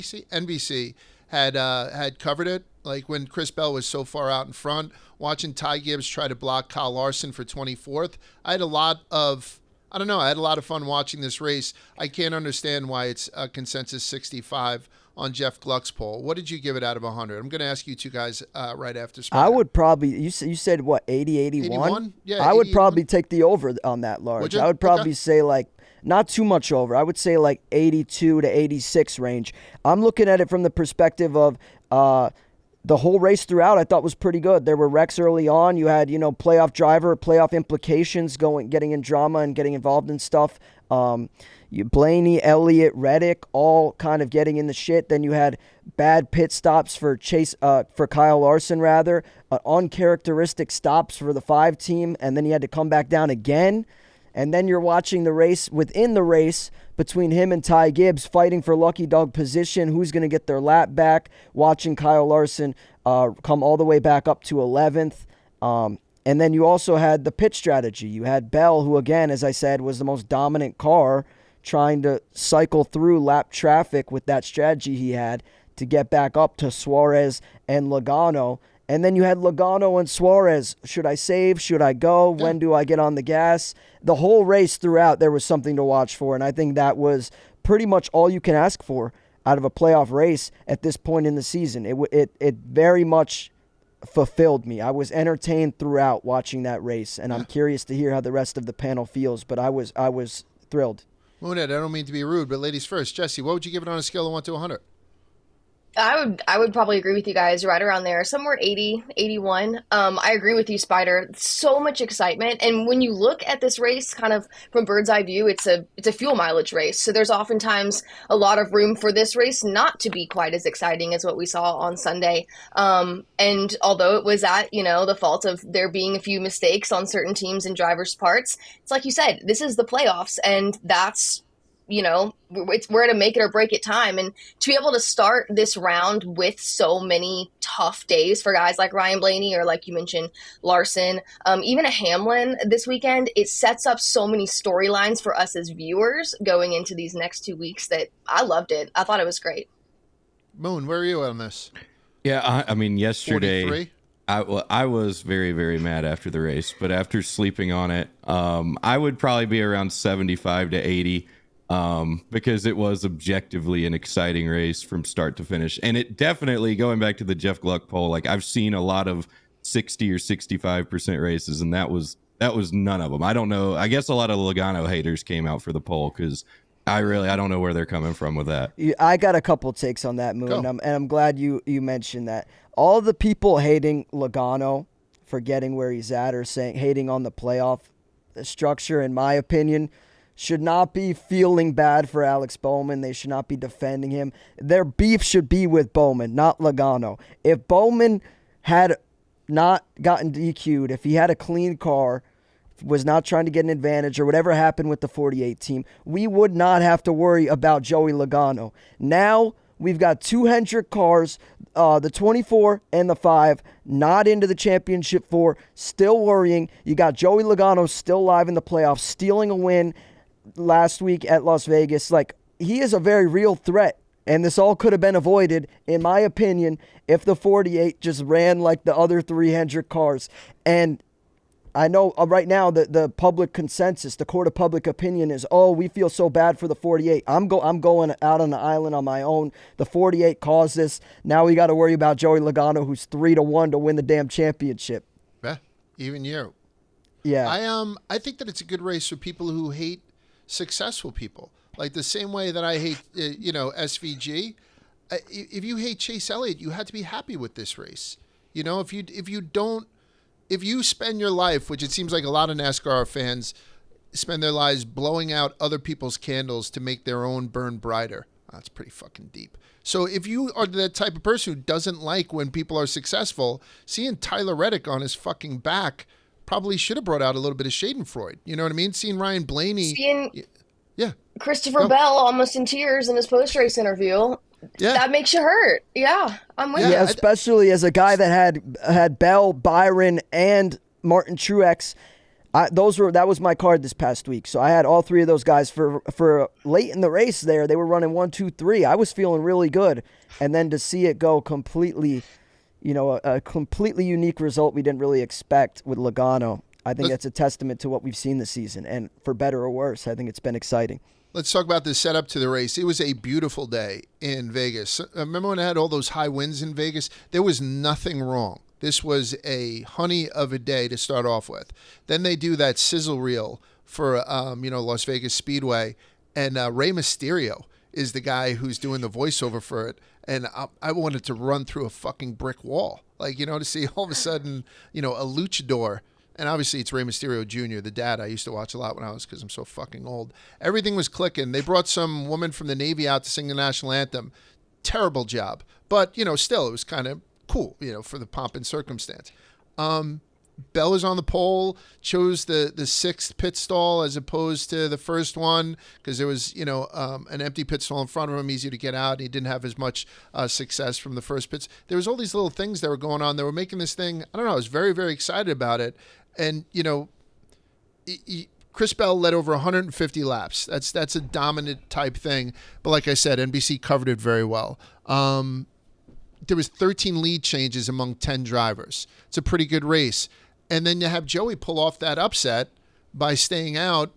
had covered it. Like when Chris Bell was so far out in front, watching Ty Gibbs try to block Kyle Larson for 24th. I had a lot of fun watching this race. I can't understand why it's a consensus 65 on Jeff Gluck's poll. What did you give it out of 100? I'm going to ask you two guys right after Spider. I would probably, you said what, 80-81? 81? Yeah, I would probably take the over on that large. I would probably say like, not too much over. I would say like 82 to 86 range. I'm looking at it from the perspective of the whole race throughout. I thought was pretty good. There were wrecks early on. You had, playoff driver, playoff implications getting in drama and getting involved in stuff. Blaney, Elliott, Reddick, all kind of getting in the shit. Then you had bad pit stops for Kyle Larson, uncharacteristic stops for the 5 team, and then he had to come back down again. And then you're watching the race within the race between him and Ty Gibbs fighting for lucky dog position, who's going to get their lap back, watching Kyle Larson come all the way back up to 11th. And then you also had the pit strategy. You had Bell, who, again, as I said, was the most dominant car, trying to cycle through lap traffic with that strategy he had to get back up to Suarez and Logano. And then you had Logano and Suarez. Should I save? Should I go? When do I get on the gas? The whole race throughout, there was something to watch for, and I think that was pretty much all you can ask for out of a playoff race at this point in the season. It very much fulfilled me. I was entertained throughout watching that race, and I'm curious to hear how the rest of the panel feels, but I was thrilled. Moonhead, I don't mean to be rude, but ladies first. Jessie, what would you give it on a scale of 1 to 100? I would probably agree with you guys right around there, somewhere 80, 81. I agree with you, Spider. So much excitement. And when you look at this race kind of from bird's eye view, it's a fuel mileage race. So there's oftentimes a lot of room for this race not to be quite as exciting as what we saw on Sunday. And although it was at, the fault of there being a few mistakes on certain teams and drivers' parts, it's like you said, this is the playoffs, and that's, we're at a make it or break it time. And to be able to start this round with so many tough days for guys like Ryan Blaney or, like you mentioned, Larson, even a Hamlin this weekend, it sets up so many storylines for us as viewers going into these next 2 weeks that I loved it. I thought it was great. Moon, where are you on this? Yeah, I mean, yesterday 43? I was very, very mad after the race, but after sleeping on it, I would probably be around 75 to 80. Because it was objectively an exciting race from start to finish. And it definitely, going back to the Jeff Gluck poll, like I've seen a lot of 60 or 65% races, and that was none of them. I don't know. I guess a lot of Logano haters came out for the poll because I don't know where they're coming from with that. I got a couple takes on that, Moon, and I'm glad you mentioned that. All the people hating Logano for getting where he's at or hating on the playoff structure, in my opinion, should not be feeling bad for Alex Bowman. They should not be defending him. Their beef should be with Bowman, not Logano. If Bowman had not gotten DQ'd, if he had a clean car, was not trying to get an advantage or whatever happened with the 48 team, we would not have to worry about Joey Logano. Now we've got 2 Hendrick cars, the 24 and the 5, not into the championship 4, still worrying. You got Joey Logano still live in the playoffs, stealing a win last week at Las Vegas. Like, he is a very real threat, and this all could have been avoided, in my opinion, if the 48 just ran like the other 3 Hendrick cars. And I know right now the public consensus, the court of public opinion is, oh, we feel so bad for the 48. I'm going out on the island on my own. The 48 caused this. Now we got to worry about Joey Logano, who's 3-1 to win the damn championship. Yeah, even you. Yeah. I think that it's a good race for people who hate successful people. Like the same way that I hate, SVG. If you hate Chase Elliott, you had to be happy with this race. If you spend your life, which it seems like a lot of NASCAR fans spend their lives blowing out other people's candles to make their own burn brighter. That's pretty fucking deep. So if you are the type of person who doesn't like when people are successful, seeing Tyler Reddick on his fucking back probably should have brought out a little bit of Schadenfreude. You know what I mean? Seeing Ryan Blaney. Yeah. Christopher Bell almost in tears in his post-race interview. Yeah. That makes you hurt. Yeah, I'm with you. Yeah, especially as a guy that had Bell, Byron, and Martin Truex. That was my card this past week. So I had all three of those guys for late in the race there. They were running 1, 2, 3. I was feeling really good. And then to see it go completely, a completely unique result we didn't really expect with Logano, I think that's a testament to what we've seen this season. And for better or worse, I think it's been exciting. Let's talk about the setup to the race. It was a beautiful day in Vegas. Remember when I had all those high winds in Vegas? There was nothing wrong. This was a honey of a day to start off with. Then they do that sizzle reel for, Las Vegas Speedway. And Rey Mysterio is the guy who's doing the voiceover for it. And I wanted to run through a fucking brick wall. To see all of a sudden, a luchador. And obviously it's Rey Mysterio Jr., the dad I used to watch a lot when I was, because I'm so fucking old. Everything was clicking. They brought some woman from the Navy out to sing the national anthem. Terrible job. But, still, it was kind of cool, for the pomp and circumstance. Bell is on the pole, chose the sixth pit stall as opposed to the first one because there was, an empty pit stall in front of him, easy to get out. And he didn't have as much success from the first pits. There was all these little things that were going on. They were making this thing, I don't know, I was very, very excited about it. And, Chris Bell led over 150 laps. That's a dominant type thing. But like I said, NBC covered it very well. There was 13 lead changes among 10 drivers. It's a pretty good race. And then you have Joey pull off that upset by staying out.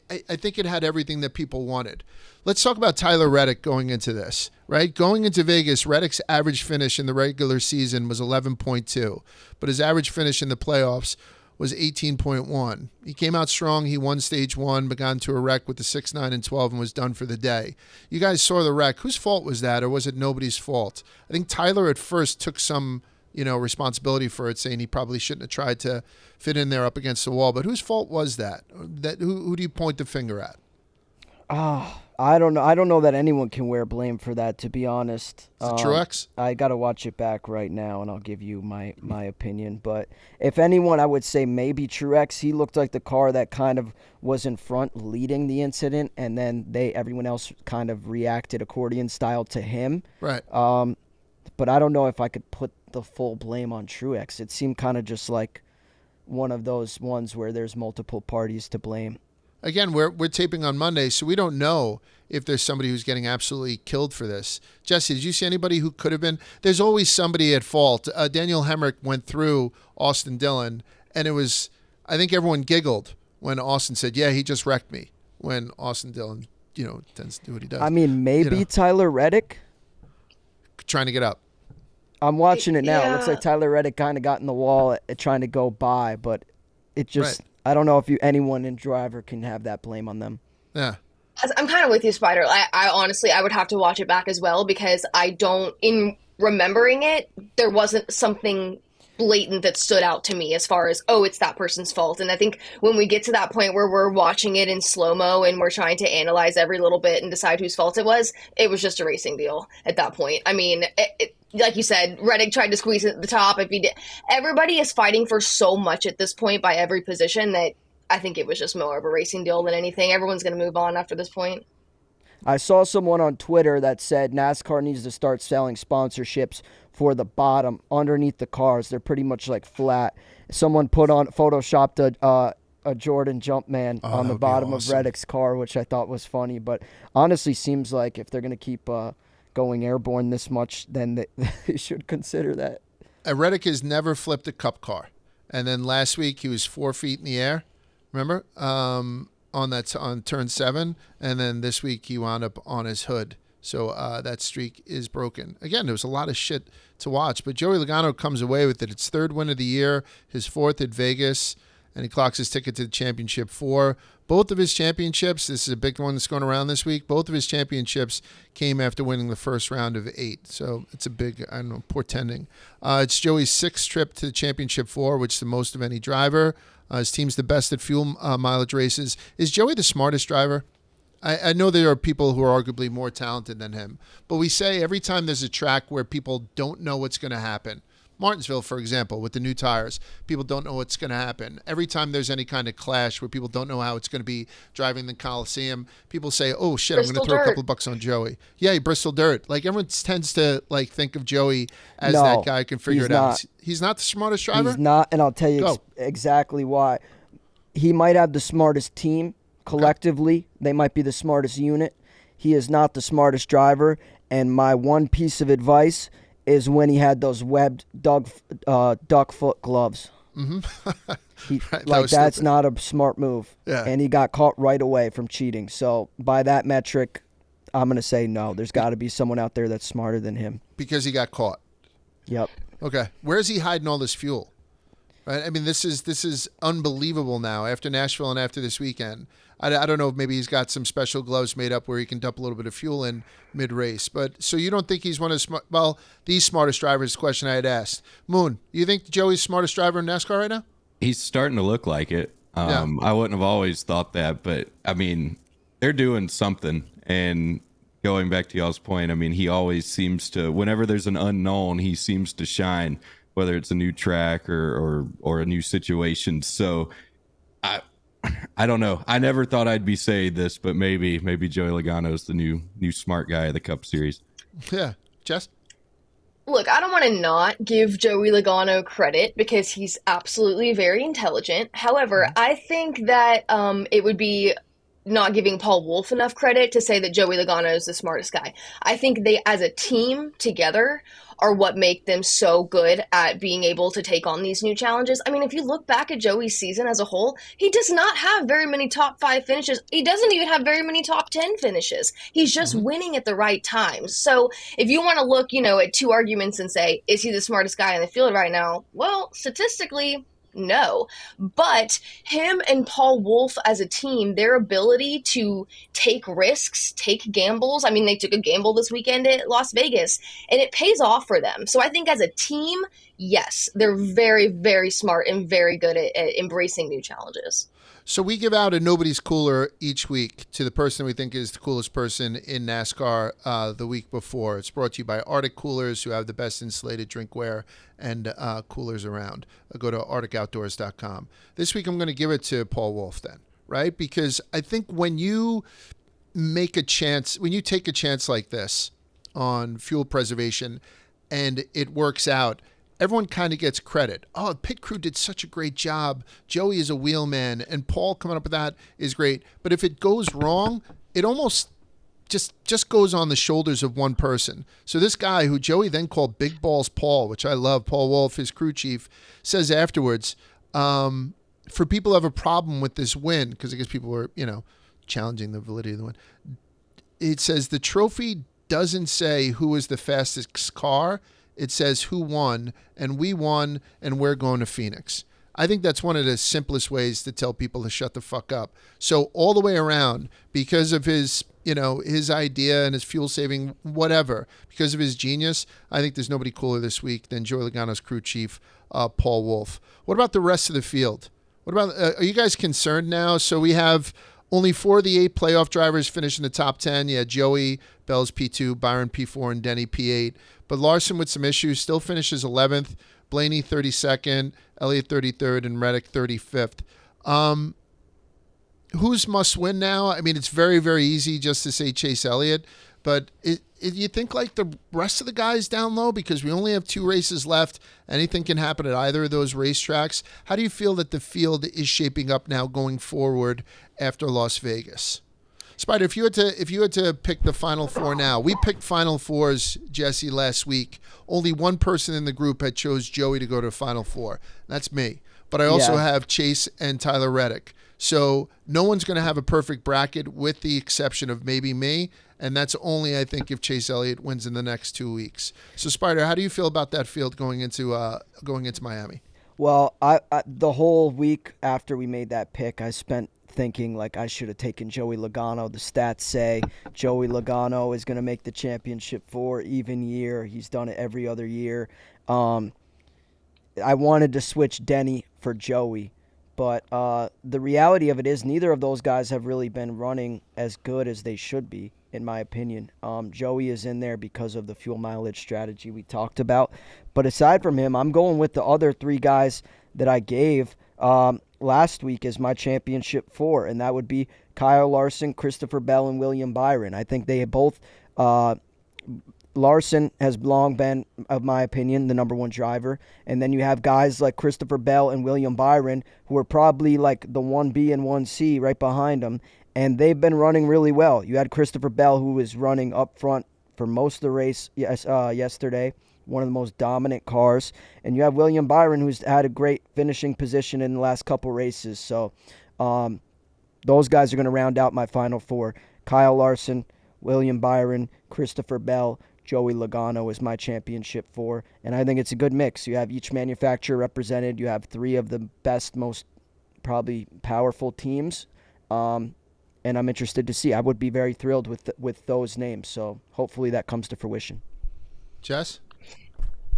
I think it had everything that people wanted. Let's talk about Tyler Reddick going into this, right? Going into Vegas, Reddick's average finish in the regular season was 11.2, but his average finish in the playoffs was 18.1. He came out strong. He won stage 1, but got into a wreck with the 6, 9, and 12 and was done for the day. You guys saw the wreck. Whose fault was that, or was it nobody's fault? I think Tyler at first took some, responsibility for it, saying he probably shouldn't have tried to fit in there up against the wall. But whose fault was that? Who do you point the finger at? I don't know. I don't know that anyone can wear blame for that, to be honest. Is it Truex? I got to watch it back right now, and I'll give you my opinion. But if anyone, I would say maybe Truex. He looked like the car that kind of was in front leading the incident, and then everyone else kind of reacted accordion style to him. Right. But I don't know if I could put the full blame on Truex. It seemed kind of just like one of those ones where there's multiple parties to blame. Again, we're taping on Monday, so we don't know if there's somebody who's getting absolutely killed for this. Jesse, did you see anybody who could have been? There's always somebody at fault. Daniel Hemrick went through Austin Dillon, and it was, I think everyone giggled when Austin said, yeah, he just wrecked me, when Austin Dillon, tends to do what he does. I mean, maybe Tyler Reddick? Trying to get up. I'm watching it now. Yeah. It looks like Tyler Reddick kind of got in the wall trying to go by, but it just... Right. I don't know if anyone in driver can have that blame on them. Yeah. I'm kind of with you, Spider. I honestly, I would have to watch it back as well because in remembering it, there wasn't something blatant that stood out to me as far as, oh, it's that person's fault. And I think when we get to that point where we're watching it in slow-mo and we're trying to analyze every little bit and decide whose fault it was just a racing deal at that point. I mean, like you said, Reddick tried to squeeze it at the top. Everybody is fighting for so much at this point by every position that I think it was just more of a racing deal than anything. Everyone's going to move on after this point. I saw someone on Twitter that said NASCAR needs to start selling sponsorships for the bottom underneath the cars. They're pretty much like flat. Someone photoshopped a Jordan Jumpman on the bottom of Reddick's car, which I thought was funny. But honestly, seems like if they're going to keep going airborne this much, then they should consider that. Reddick has never flipped a cup car. And then last week he was 4 feet in the air. Remember? On turn 7. And then this week he wound up on his hood. So that streak is broken. Again, there was a lot of shit to watch, but Joey Logano comes away with it. It's 3rd win of the year, his 4th at Vegas, and he clocks his ticket to the championship 4. Both of his championships, this is a big one that's going around this week, both of his championships came after winning the first round of 8. So it's a big, I don't know, portending. It's Joey's 6th trip to the championship 4, which is the most of any driver. His team's the best at fuel mileage races. Is Joey the smartest driver? I know there are people who are arguably more talented than him, but we say every time there's a track where people don't know what's going to happen, Martinsville, for example, with the new tires, people don't know what's going to happen. Every time there's any kind of clash where people don't know how it's going to be driving the Coliseum, people say, oh, shit, I'm going to throw a couple bucks on Joey. Yeah, Bristol Dirt. Like, everyone tends to, like, think of Joey as that guy who can figure it out. He's not the smartest driver? He's not, and I'll tell you exactly why. He might have the smartest team. Collectively, they might be the smartest unit. He is not the smartest driver. And my one piece of advice is when he had those webbed duck foot gloves. Mm-hmm. Right, that's not a smart move. Yeah. And he got caught right away from cheating. So by that metric, I'm going to say no. There's got to be someone out there that's smarter than him. Because he got caught. Yep. Okay. Where's he hiding all this fuel? Right? I mean, this is unbelievable now after Nashville and after this weekend. I don't know if maybe he's got some special gloves made up where he can dump a little bit of fuel in mid-race. But so you don't think he's one of the smartest drivers, the question I had asked. Moon, you think Joey's smartest driver in NASCAR right now? He's starting to look like it. Yeah. I wouldn't have always thought that, but I mean, they're doing something. And going back to y'all's point, I mean, he always seems to, whenever there's an unknown, he seems to shine, whether it's a new track or a new situation. So I don't know. I never thought I'd be saying this, but maybe Joey Logano is the new smart guy of the Cup Series. Yeah. Jess? Look, I don't want to not give Joey Logano credit because he's absolutely very intelligent. However, I think that it would be not giving Paul Wolfe enough credit to say that Joey Logano is the smartest guy. I think they, as a team together, are what make them so good at being able to take on these new challenges. I mean, if you look back at Joey's season as a whole, he does not have very many top 5 finishes. He doesn't even have very many top 10 finishes. He's just winning at the right times. So if you want to look, at 2 arguments and say, is he the smartest guy in the field right now? Well, statistically, no. But him and Paul Wolfe as a team, their ability to take risks, take gambles. I mean, they took a gamble this weekend at Las Vegas, and it pays off for them. So I think as a team, yes, they're very, very smart and very good at embracing new challenges. So we give out a Nobody's Cooler each week to the person we think is the coolest person in NASCAR the week before. It's brought to you by Arctic Coolers, who have the best insulated drinkware and coolers around. Go to arcticoutdoors.com. This week I'm going to give it to Paul Wolfe then, right? Because I think when you take a chance like this on fuel preservation and it works out, everyone kind of gets credit. Oh, the pit crew did such a great job. Joey is a wheelman, and Paul coming up with that is great. But if it goes wrong, it almost just goes on the shoulders of one person. So this guy who Joey then called Big Balls Paul, which I love, Paul Wolfe, his crew chief, says afterwards, for people who have a problem with this win, because I guess people were, challenging the validity of the win, it says the trophy doesn't say who was the fastest car. It says who won, and we won, and we're going to Phoenix. I think that's one of the simplest ways to tell people to shut the fuck up. So all the way around, because of his, his idea and his fuel saving, whatever, because of his genius, I think there's nobody cooler this week than Joey Logano's crew chief, Paul Wolfe. What about the rest of the field? What about, are you guys concerned now? So we have only 4 of the 8 playoff drivers finish in the top 10. Yeah, Joey, Bell's P2, Byron P4, and Denny P8. But Larson with some issues still finishes 11th. Blaney 32nd, Elliott 33rd, and Reddick 35th. Who's must win now? I mean, it's very, very easy just to say Chase Elliott, but you think like the rest of the guys down low, because we only have 2 races left. Anything can happen at either of those racetracks. How do you feel that the field is shaping up now going forward after Las Vegas? Spider, if you had to pick the Final 4 now, we picked Final 4s, Jesse, last week. Only one person in the group had chose Joey to go to Final 4. That's me. but I also Yeah. have Chase and Tyler Reddick. So no one's going to have a perfect bracket with the exception of maybe me. And that's only, I think, if Chase Elliott wins in the next 2 weeks. So, Spider, how do you feel about that field going into Miami? Well, I the whole week after we made that pick, I spent thinking like I should have taken Joey Logano. The stats say Joey Logano is going to make the championship 4 even year. He's done it every other year. I wanted to switch Denny for Joey, but the reality of it is neither of those guys have really been running as good as they should be, in my opinion. Joey is in there because of the fuel mileage strategy we talked about. But aside from him, I'm going with the other 3 guys that I gave last week as my championship 4, and that would be Kyle Larson, Christopher Bell, and William Byron. I think they both Larson has long been, of my opinion, the number 1 driver. And then you have guys like Christopher Bell and William Byron, who are probably like the 1B and 1C right behind them. And they've been running really well. You had Christopher Bell, who was running up front for most of the race yesterday, one of the most dominant cars. And you have William Byron, who's had a great finishing position in the last couple races. So those guys are going to round out my final 4. Kyle Larson, William Byron, Christopher Bell, Joey Logano is my championship 4. And I think it's a good mix. You have each manufacturer represented. You have 3 of the best, most probably powerful teams. And I'm interested to see. I would be very thrilled with those names. So hopefully that comes to fruition. Jess?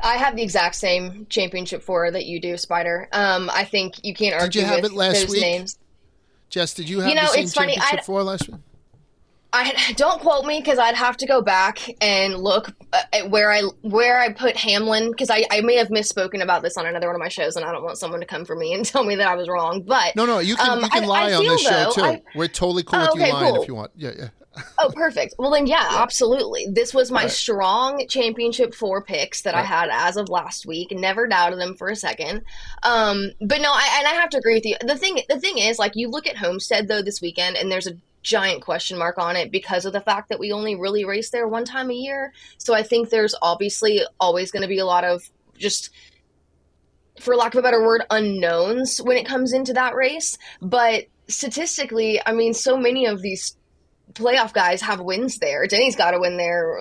I have the exact same championship 4 that you do, Spider. I think you can't argue Did you have with it last those week? Names. Jess, did you have the same it's funny, championship 4 last week? Don't quote me because I'd have to go back and look at where I put Hamlin, because I may have misspoken about this on another one of my shows, and I don't want someone to come for me and tell me that I was wrong. But No, you can lie on this show too. We're totally cool with you lying cool. if you want. Yeah. Oh, perfect. Well, then, yeah, absolutely. This was my strong championship 4 picks that I had as of last week. Never doubted them for a second. But no, I have to agree with you. The thing is, like, you look at Homestead though this weekend, and there's a giant question mark on it because of the fact that we only really race there one time a year. So I think there's obviously always going to be a lot of, just for lack of a better word, unknowns when it comes into that race. But statistically, I mean, so many of these playoff guys have wins there. Denny's got a win there.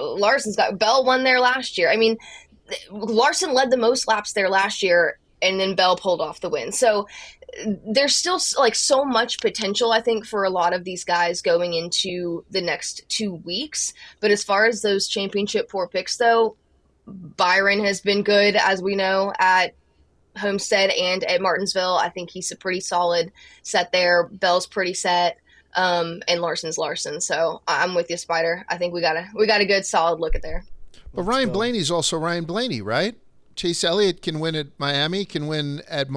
Bell won there last year. I mean, Larson led the most laps there last year, and then Bell pulled off the win. So there's still like so much potential, I think, for a lot of these guys going into the next 2 weeks. But as far as those championship 4 picks, though, Byron has been good, as we know, at Homestead and at Martinsville. I think he's a pretty solid set there. Bell's pretty set. And Larson's Larson. So I'm with you, Spider. I think we got a good solid look at there. But Ryan Blaney's also Ryan Blaney, right? Chase Elliott can win at Miami, can win at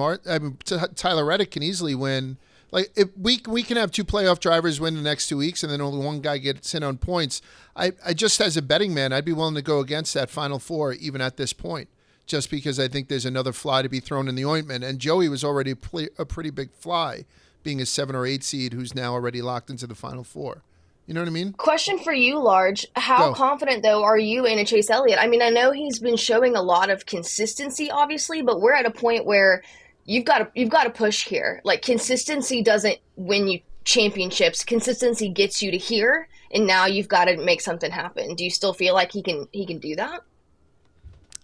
Tyler Reddick can easily win. Like, if we can have 2 playoff drivers win the next 2 weeks, and then only one guy gets in on points. I just, as a betting man, I'd be willing to go against that Final 4 even at this point, just because I think there's another fly to be thrown in the ointment. And Joey was already a pretty big fly, being a 7 or 8 seed who's now already locked into the Final 4. You know what I mean? Question for you, Large. How confident, though, are you in a Chase Elliott? I mean, I know he's been showing a lot of consistency, obviously, but we're at a point where you've got to push here. Like, consistency doesn't win you championships. Consistency gets you to here, and now you've got to make something happen. Do you still feel like he can do that?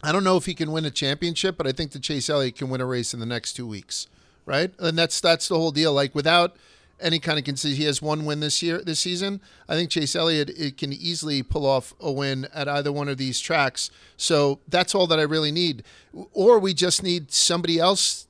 I don't know if he can win a championship, but I think that Chase Elliott can win a race in the next 2 weeks, right? And that's the whole deal. Like, without any kind of consistency, he has 1 win this season. I think Chase Elliott can easily pull off a win at either one of these tracks. So that's all that I really need. Or we just need somebody else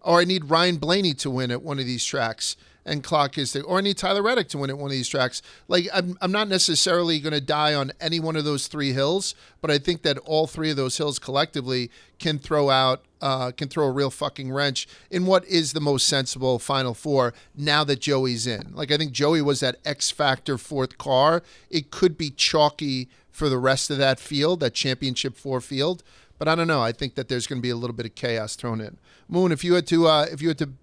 or I need Ryan Blaney to win at one of these tracks and clock his thing. Or I need Tyler Reddick to win at one of these tracks. Like, I'm not necessarily going to die on any one of those 3 hills, but I think that all 3 of those hills collectively can throw a real fucking wrench in what is the most sensible Final 4 now that Joey's in. Like, I think Joey was that X factor 4th car. It could be chalky for the rest of that field, that championship 4 field. But I don't know. I think that there's going to be a little bit of chaos thrown in. Moon, if you had to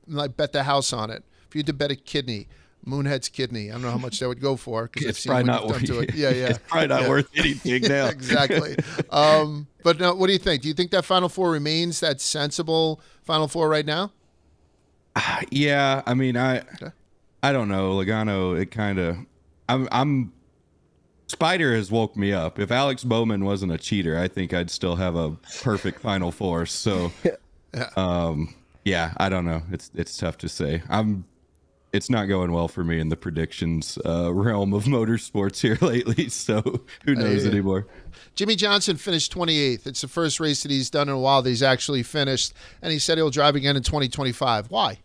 like bet the house on it, if you had to bet a kidney, Moonhead's kidney. I don't know how much that would go for. It's probably not worth it. Yeah. It's probably not worth anything now. Exactly. But no, what do you think? Do you think that Final 4 remains that sensible Final 4 right now? Yeah, I mean, I don't know. Logano, it kind of, I'm Spider has woke me up. If Alex Bowman wasn't a cheater, I think I'd still have a perfect Final Four. So, yeah, I don't know. It's tough to say. It's not going well for me in the predictions realm of motorsports here lately. So who knows anymore? Jimmy Johnson finished 28th. It's the first race that he's done in a while that he's actually finished, and he said he'll drive again in 2025. Why?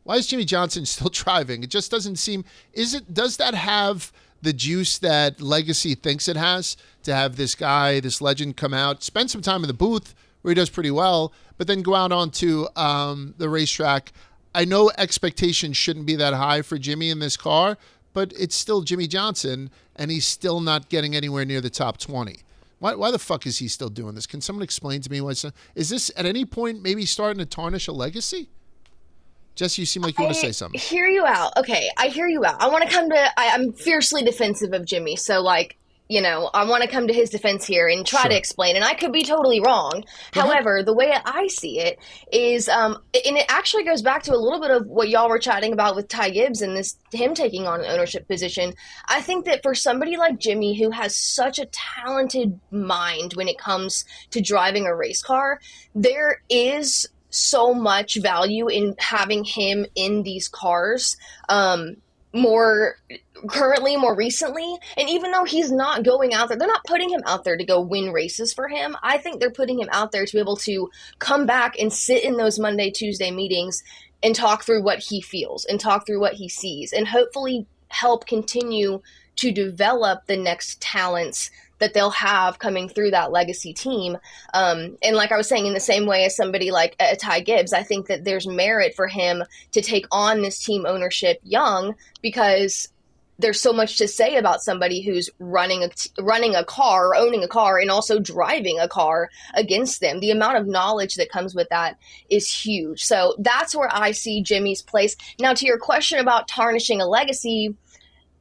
Why is Jimmy Johnson still driving? It just doesn't seem. Does that have the juice that Legacy thinks it has to have this guy, this legend, come out, spend some time in the booth where he does pretty well, but then go out onto the racetrack? I know expectations shouldn't be that high for Jimmy in this car, but it's still Jimmy Johnson, and he's still not getting anywhere near the top 20. Why the fuck is he still doing this? Can someone explain to me why? Is this at any point maybe starting to tarnish a legacy? Jesse, you seem like you want to say something. I hear you out. Okay, I hear you out. I want to come to. I'm fiercely defensive of Jimmy, so like, I want to come to his defense here and try to explain, and I could be totally wrong. However, the way I see it is, and it actually goes back to a little bit of what y'all were chatting about with Ty Gibbs and him taking on an ownership position. I think that for somebody like Jimmy, who has such a talented mind when it comes to driving a race car, there is so much value in having him in these cars, more recently. And even though he's not going out there, they're not putting him out there to go win races for him. I think they're putting him out there to be able to come back and sit in those Monday, Tuesday meetings and talk through what he feels and talk through what he sees, and hopefully help continue to develop the next talents that they'll have coming through that legacy team. And like I was saying, in the same way as somebody like Ty Gibbs, I think that there's merit for him to take on this team ownership young, because there's so much to say about somebody who's running a car, or owning a car, and also driving a car against them. The amount of knowledge that comes with that is huge. So that's where I see Jimmy's place. Now, to your question about tarnishing a legacy,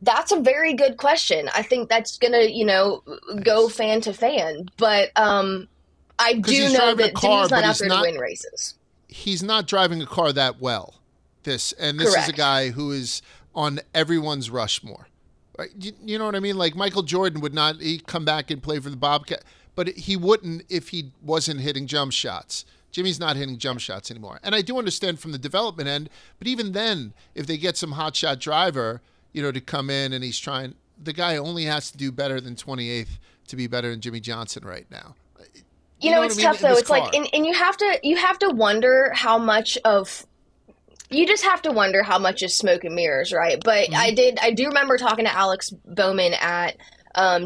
that's a very good question. I think that's going to, go fan to fan. But I do know that Jimmy's not out there to win races. He's not driving a car that well. This is a guy who is on everyone's Rushmore. Right? You know what I mean? Like Michael Jordan would not, he'd come back and play for the Bobcat, but he wouldn't if he wasn't hitting jump shots. Jimmy's not hitting jump shots anymore. And I do understand from the development end, but even then, if they get some hotshot driver, to come in and he's trying, the guy only has to do better than 28th to be better than Jimmy Johnson right now. It's tough though. It's like, and you have to wonder how much of, you just have to wonder how much is smoke and mirrors, right? But I do remember talking to Alex Bowman at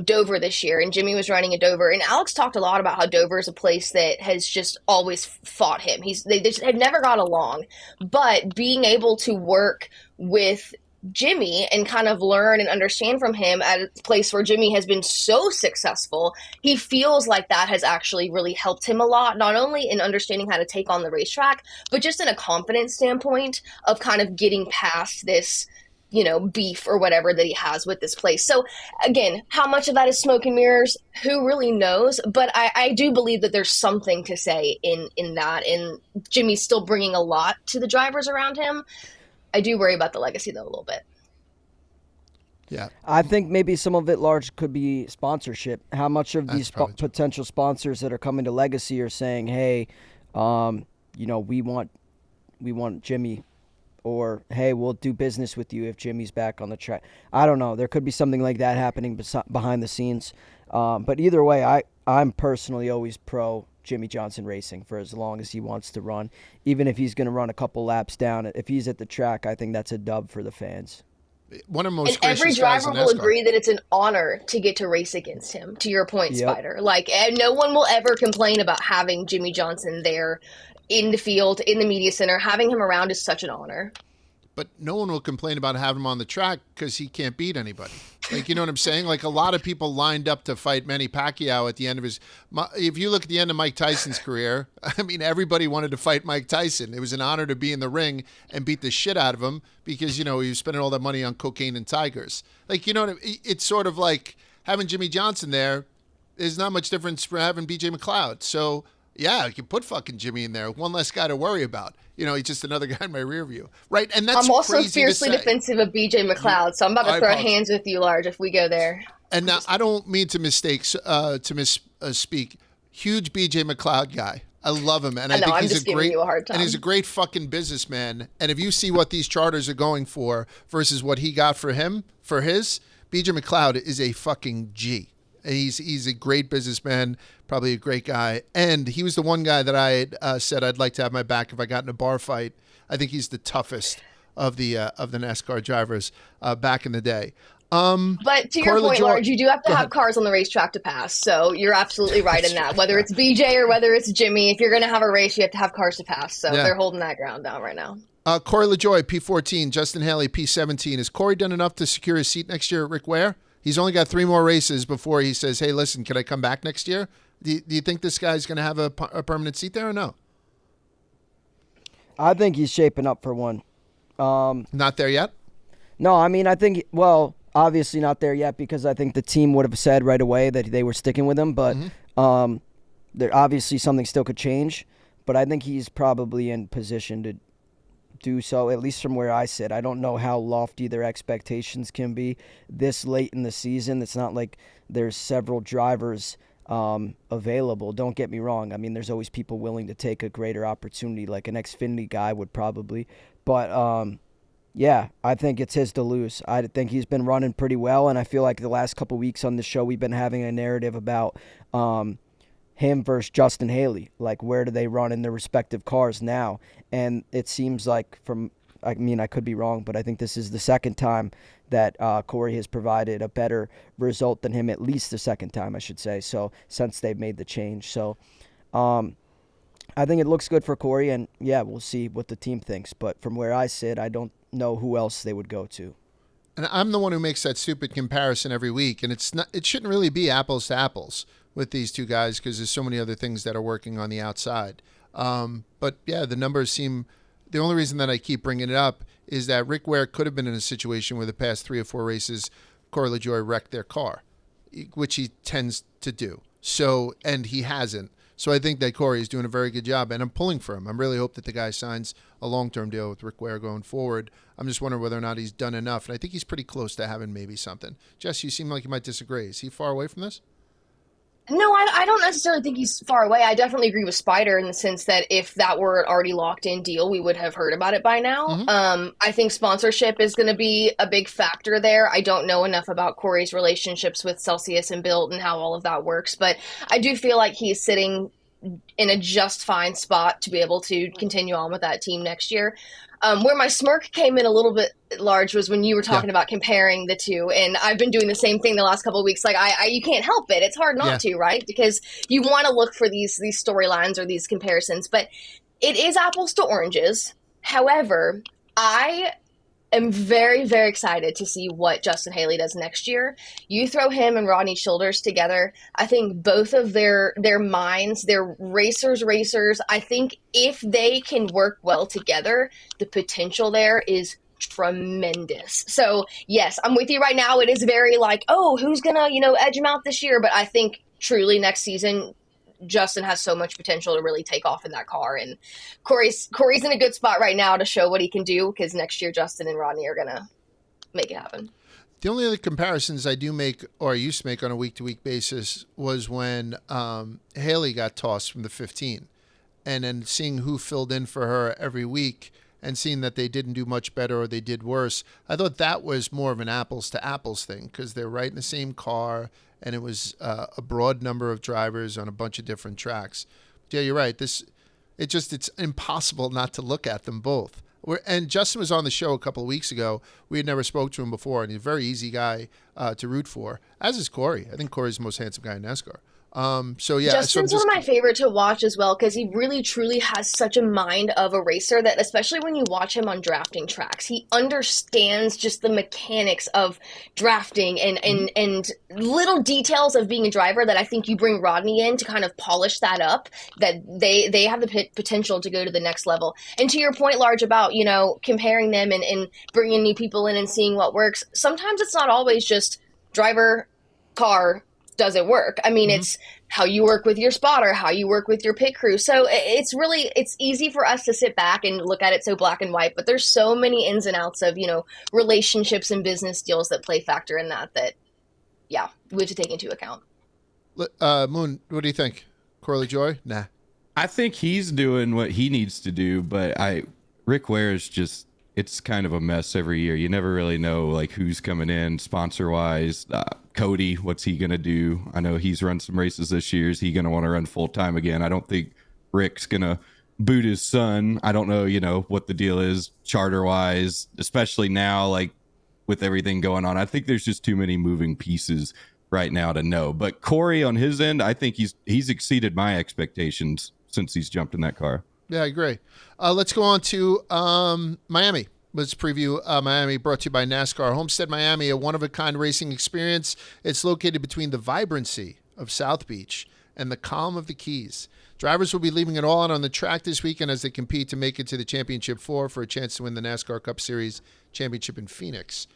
Dover this year, and Jimmy was running at Dover, and Alex talked a lot about how Dover is a place that has just always fought him. They just have never got along, but being able to work with Jimmy and kind of learn and understand from him at a place where Jimmy has been so successful, he feels like that has actually really helped him a lot, not only in understanding how to take on the racetrack, but just in a confidence standpoint of kind of getting past this, beef or whatever that he has with this place. So again, how much of that is smoke and mirrors? Who really knows? But I do believe that there's something to say in that, and Jimmy's still bringing a lot to the drivers around him. I do worry about the legacy, though, a little bit. Yeah. I think maybe some of it large could be sponsorship. How much of these potential sponsors that are coming to Legacy are saying, hey, we want Jimmy, or, hey, we'll do business with you if Jimmy's back on the track. I don't know. There could be something like that happening behind the scenes. But either way, I'm personally always pro Jimmy Johnson Racing for as long as he wants to run. Even if he's going to run a couple laps down, if he's at the track, I think that's a dub for the fans. One of the most and every driver will agree that it's an honor to get to race against him, to your point, Spider. Like, no one will ever complain about having Jimmy Johnson there in the field, in the media center. Having him around is such an honor. But no one will complain about having him on the track because he can't beat anybody. Like, you know what I'm saying? Like, a lot of people lined up to fight Manny Pacquiao at the end of his... If you look at the end of Mike Tyson's career, I mean, everybody wanted to fight Mike Tyson. It was an honor to be in the ring and beat the shit out of him because, he was spending all that money on cocaine and tigers. Like, you know what I mean? It's sort of like having Jimmy Johnson there is not much difference from having BJ McLeod. So Yeah, you can put fucking Jimmy in there. One less guy to worry about. He's just another guy in my rear view. Right? And that's I'm also crazy fiercely to say. defensive of BJ McLeod, so I'm about to throw hands with you, Large, if we go there. And now, I don't mean to misspeak. Huge BJ McLeod guy. I love him, and I think he's a great fucking businessman. And if you see what these charters are going for versus what he got for his, BJ McLeod is a fucking G. He's a great businessman, probably a great guy, and he was the one guy that I had said I'd like to have my back if I got in a bar fight. I think he's the toughest of the NASCAR drivers back in the day. But to your point, Large, you do have to have cars on the racetrack to pass. So you're absolutely right in that. Whether it's BJ or whether it's Jimmy, if you're going to have a race, you have to have cars to pass. So they're holding that ground down right now. Corey LaJoy, P14, Justin Haley, P17. Has Corey done enough to secure his seat next year at Rick Ware? He's only got 3 more races before he says, hey, listen, can I come back next year? Do you think this guy's going to have a permanent seat there or no? I think he's shaping up for one. Not there yet? No, I mean, I think, obviously not there yet because I think the team would have said right away that they were sticking with him, but there obviously something still could change. But I think he's probably in position to do so, at least from where I sit. I don't know how lofty their expectations can be this late in the season. It's not like there's several drivers available. Don't get me wrong. I mean, there's always people willing to take a greater opportunity, like an Xfinity guy would probably. But, yeah, I think it's his to lose. I think he's been running pretty well, and I feel like the last couple weeks on the show we've been having a narrative about him versus Justin Haley. Like, where do they run in their respective cars now? And it seems like I could be wrong, but I think this is the second time that Corey has provided a better result than him, at least the second time, I should say, so since they've made the change. So I think it looks good for Corey, and, yeah, we'll see what the team thinks. But from where I sit, I don't know who else they would go to. And I'm the one who makes that stupid comparison every week, and it shouldn't really be apples to apples with these two guys because there's so many other things that are working on the outside. But yeah, the numbers seem. The only reason that I keep bringing it up is that Rick Ware could have been in a situation where the past 3 or 4 races, Corey LaJoy wrecked their car, which he tends to do. So, and he hasn't. So I think that Corey is doing a very good job, and I'm pulling for him. I really hope that the guy signs a long-term deal with Rick Ware going forward. I'm just wondering whether or not he's done enough, and I think he's pretty close to having maybe something. Jess, you seem like you might disagree. Is he far away from this? No, I don't necessarily think he's far away. I definitely agree with Spider in the sense that if that were an already locked-in deal, we would have heard about it by now. Mm-hmm. I think sponsorship is going to be a big factor there. I don't know enough about Corey's relationships with Celsius and Bilt and how all of that works, but I do feel like he's sitting in a just fine spot to be able to continue on with that team next year. Where my smirk came in a little bit large was when you were talking about comparing the two, and I've been doing the same thing the last couple of weeks. Like you can't help it; it's hard not to, right? Because you want to look for these storylines or these comparisons, but it is apples to oranges. However, I am very, very excited to see what Justin Haley does next year. You throw him and Rodney Childers together, I think both of their minds, they're racers. I think if they can work well together, the potential there is tremendous. So, yes, I'm with you right now. It is very like, oh, who's going to, edge him out this year? But I think truly next season, Justin has so much potential to really take off in that car, and Corey's in a good spot right now to show what he can do because next year Justin and Rodney are gonna make it happen. The only other comparisons I do make, or I used to make on a week-to-week basis, was when Haley got tossed from the 15, and then seeing who filled in for her every week and seeing that they didn't do much better or they did worse. I thought that was more of an apples-to-apples thing because they're right in the same car, and it was a broad number of drivers on a bunch of different tracks. But yeah, you're right. It's impossible not to look at them both. And Justin was on the show a couple of weeks ago. We had never spoke to him before, and he's a very easy guy to root for, as is Corey. I think Corey's the most handsome guy in NASCAR. So yeah, Justin's one of my favorite to watch as well because he really truly has such a mind of a racer that, especially when you watch him on drafting tracks, he understands just the mechanics of drafting and little details of being a driver that I think you bring Rodney in to kind of polish that up, that they have the potential to go to the next level. And to your point, Large, about comparing them and bringing new people in and seeing what works, sometimes it's not always just driver, car, does it work? I mean, it's how you work with your spotter, how you work with your pit crew. So it's easy for us to sit back and look at it so black and white, but there's so many ins and outs of, relationships and business deals that play factor in that yeah, we have to take into account. Moon, what do you think? Corley Joy? Nah. I think he's doing what he needs to do, but Rick Ware is just, it's kind of a mess every year. You never really know like who's coming in sponsor wise. Cody, what's he gonna do? I know he's run some races this year. Is he gonna want to run full time again? I don't think Rick's gonna boot his son. I don't know, what the deal is charter wise, especially now, like with everything going on. I think there's just too many moving pieces right now to know. But Corey on his end, I think he's exceeded my expectations since he's jumped in that car. Yeah, I agree. Let's go on to Miami. Let's preview Miami, brought to you by NASCAR. Homestead Miami, a one-of-a-kind racing experience. It's located between the vibrancy of South Beach and the calm of the Keys. Drivers will be leaving it all out on the track this weekend as they compete to make it to the Championship 4 for a chance to win the NASCAR Cup Series Championship in Phoenix.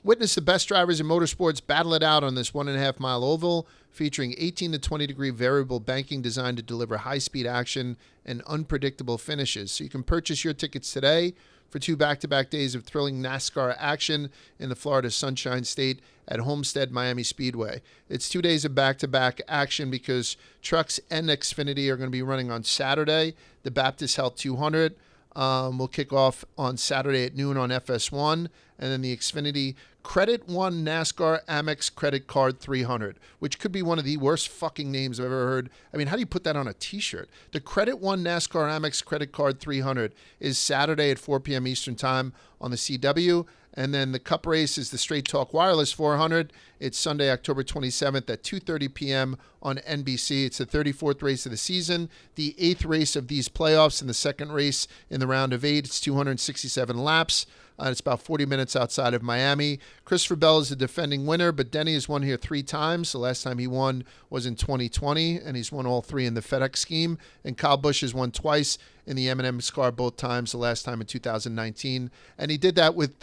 Witness the best drivers in motorsports battle it out on this 1.5-mile oval, featuring 18 to 20 degree variable banking designed to deliver high-speed action and unpredictable finishes. So you can purchase your tickets today for 2 back-to-back days of thrilling NASCAR action in the Florida Sunshine State at Homestead Miami Speedway. It's 2 days of back-to-back action because trucks and Xfinity are going to be running on Saturday. The Baptist Health 200 will kick off on Saturday at noon on FS1, and then the Xfinity Credit One NASCAR Amex Credit Card 300, which could be one of the worst fucking names I've ever heard. I mean, how do you put that on a T-shirt? The Credit One NASCAR Amex Credit Card 300 is Saturday at 4 p.m. Eastern Time on the CW. And then the Cup race is the Straight Talk Wireless 400. It's Sunday, October 27th at 2:30 p.m. on NBC. It's the 34th race of the season, the 8th race of these playoffs, and the second race in the round of 8. It's 267 laps. It's about 40 minutes outside of Miami. Christopher Bell is the defending winner, but Denny has won here 3 times. The last time he won was in 2020, and he's won all 3 in the FedEx scheme. And Kyle Busch has won twice in the M&M's car, both times, the last time in 2019. And he did that with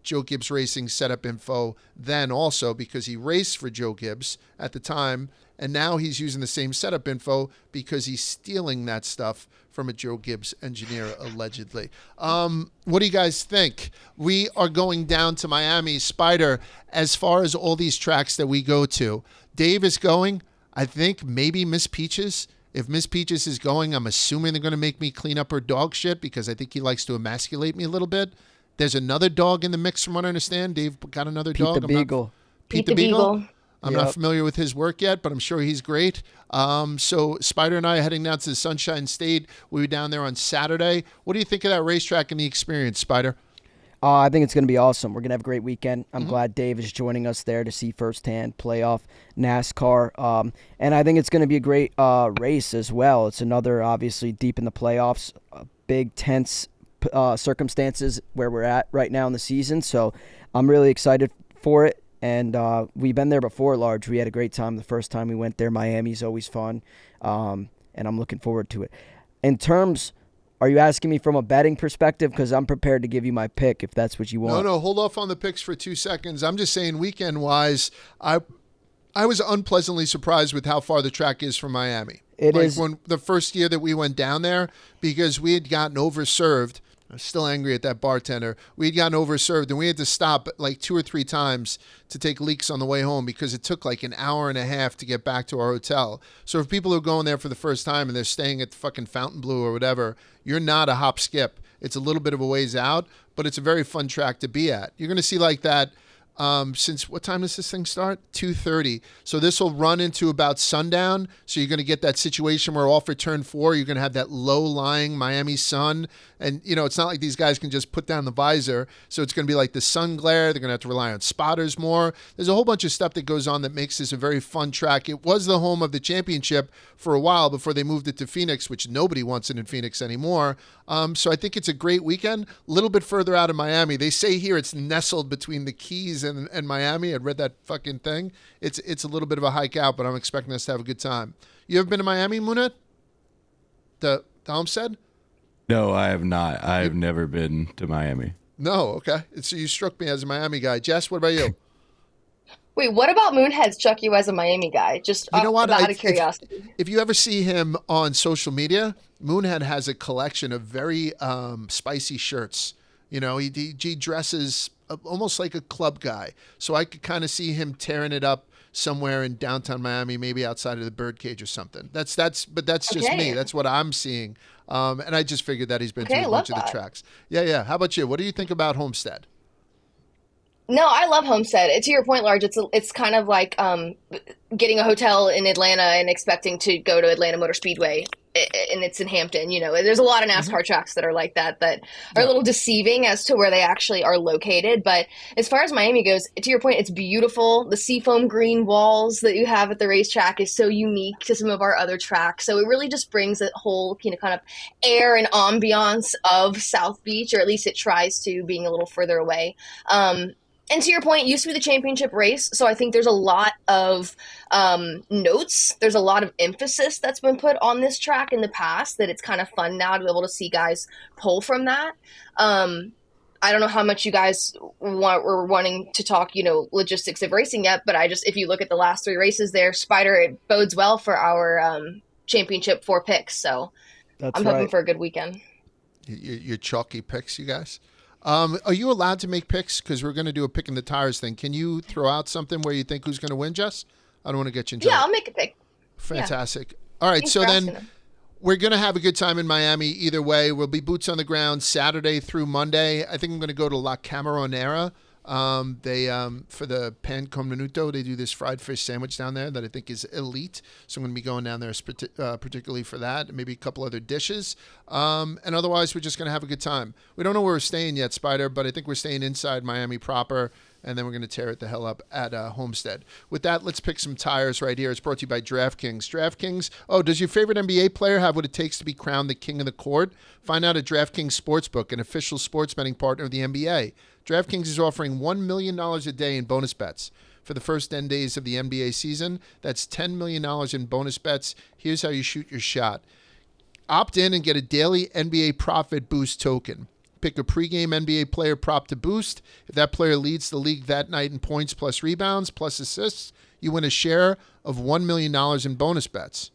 Joe Gibbs Racing setup info then also, because he raced for Joe Gibbs at the time, and now he's using the same setup info because he's stealing that stuff from a Joe Gibbs engineer, allegedly. What do you guys think? We are going down to Miami. Spider, as far as all these tracks that we go to, Dave is going. I think maybe Miss Peaches. If Miss Peaches is going, I'm assuming they're going to make me clean up her dog shit because I think he likes to emasculate me a little bit. There's another dog in the mix from what I understand. Dave got another Pete dog. the Beagle. Pete the Beagle. I'm Yep. not familiar with his work yet, but I'm sure he's great. So Spider and I are heading down to the Sunshine State. We'll be down there on Saturday. What do you think of that racetrack and the experience, Spider? I think it's going to be awesome. We're going to have a great weekend. I'm glad Dave is joining us there to see firsthand playoff NASCAR. And I think it's going to be a great race as well. It's another, obviously, deep in the playoffs, big, tense circumstances where we're at right now in the season. So I'm really excited for it. And we've been there before, Large. We had a great time the first time we went there. Miami's always fun, and I'm looking forward to it. In terms, are you asking me from a betting perspective? Because I'm prepared to give you my pick if that's what you want. No, hold off on the picks for 2 seconds. I'm just saying weekend-wise, I was unpleasantly surprised with how far the track is from Miami. It is. When the first year that we went down there, because we had gotten overserved. I'm still angry at that bartender. We had gotten overserved, and we had to stop like 2 or 3 times to take leaks on the way home because it took like an hour and a half to get back to our hotel. So if people are going there for the first time and they're staying at the fucking Fontainebleau or whatever, you're not a hop skip. It's a little bit of a ways out, but it's a very fun track to be at. You're going to see like that since what time does this thing start? 2:30. So this will run into about sundown. So you're going to get that situation where off at turn 4, you're going to have that low-lying Miami sun. And, it's not like these guys can just put down the visor. So it's going to be like the sun glare. They're going to have to rely on spotters more. There's a whole bunch of stuff that goes on that makes this a very fun track. It was the home of the championship for a while before they moved it to Phoenix, which nobody wants it in Phoenix anymore. So I think it's a great weekend. A little bit further out of Miami. They say here it's nestled between the Keys and Miami. I read that fucking thing. It's a little bit of a hike out, but I'm expecting us to have a good time. You ever been to Miami, Munat? The Homestead? No, I have not. I've never been to Miami. No, okay. So you struck me as a Miami guy. Jess, what about you? Wait, what about Moonhead's chuck you as a Miami guy? Just You know what? out of curiosity. If you ever see him on social media, Moonhead has a collection of very spicy shirts. You know, he dresses almost like a club guy. So I could kind of see him tearing it up somewhere in downtown Miami, maybe outside of the Birdcage or something. But that's just me. That's what I'm seeing. And I just figured that he's been to a bunch of the tracks. Yeah. How about you? What do you think about Homestead? No, I love Homestead. To your point, Large, it's kind of like getting a hotel in Atlanta and expecting to go to Atlanta Motor Speedway, and it's in Hampton. You know, there's a lot of NASCAR tracks that are like that are a little deceiving as to where they actually are located. But as far as Miami goes, to your point, it's beautiful. The seafoam green walls that you have at the racetrack is so unique to some of our other tracks. So it really just brings a whole kind of air and ambiance of South Beach, or at least it tries to, being a little further away. And to your point, it used to be the championship race, so I think there's a lot of notes. There's a lot of emphasis that's been put on this track in the past, that it's kind of fun now to be able to see guys pull from that. I don't know how much you guys were wanting to talk, logistics of racing yet, but if you look at the last 3 races there, Spider, it bodes well for our championship 4 picks. So I'm hoping for a good weekend. Your chalky picks, you guys? Are you allowed to make picks? Because we're going to do a pick in the tires thing. Can you throw out something where you think who's going to win, Jess? I don't want to get you in trouble. Yeah, I'll make a pick. Fantastic. Yeah. All right, Thanks so then we're going to have a good time in Miami either way. We'll be boots on the ground Saturday through Monday. I think I'm going to go to La Camaronera. They for the Pan con Minuto, they do this fried fish sandwich down there that I think is elite. So I'm going to be going down there particularly for that, and maybe a couple other dishes. And otherwise, we're just going to have a good time. We don't know where we're staying yet, Spider, but I think we're staying inside Miami proper, and then we're going to tear it the hell up at Homestead. With that, let's pick some tires right here. It's brought to you by DraftKings. DraftKings, does your favorite NBA player have what it takes to be crowned the king of the court? Find out at DraftKings Sportsbook, an official sports betting partner of the NBA. DraftKings is offering $1 million a day in bonus bets for the first 10 days of the NBA season. That's $10 million in bonus bets. Here's how you shoot your shot. Opt in and get a daily NBA profit boost token. Pick a pregame NBA player prop to boost. If that player leads the league that night in points plus rebounds plus assists, you win a share of $1 million in bonus bets.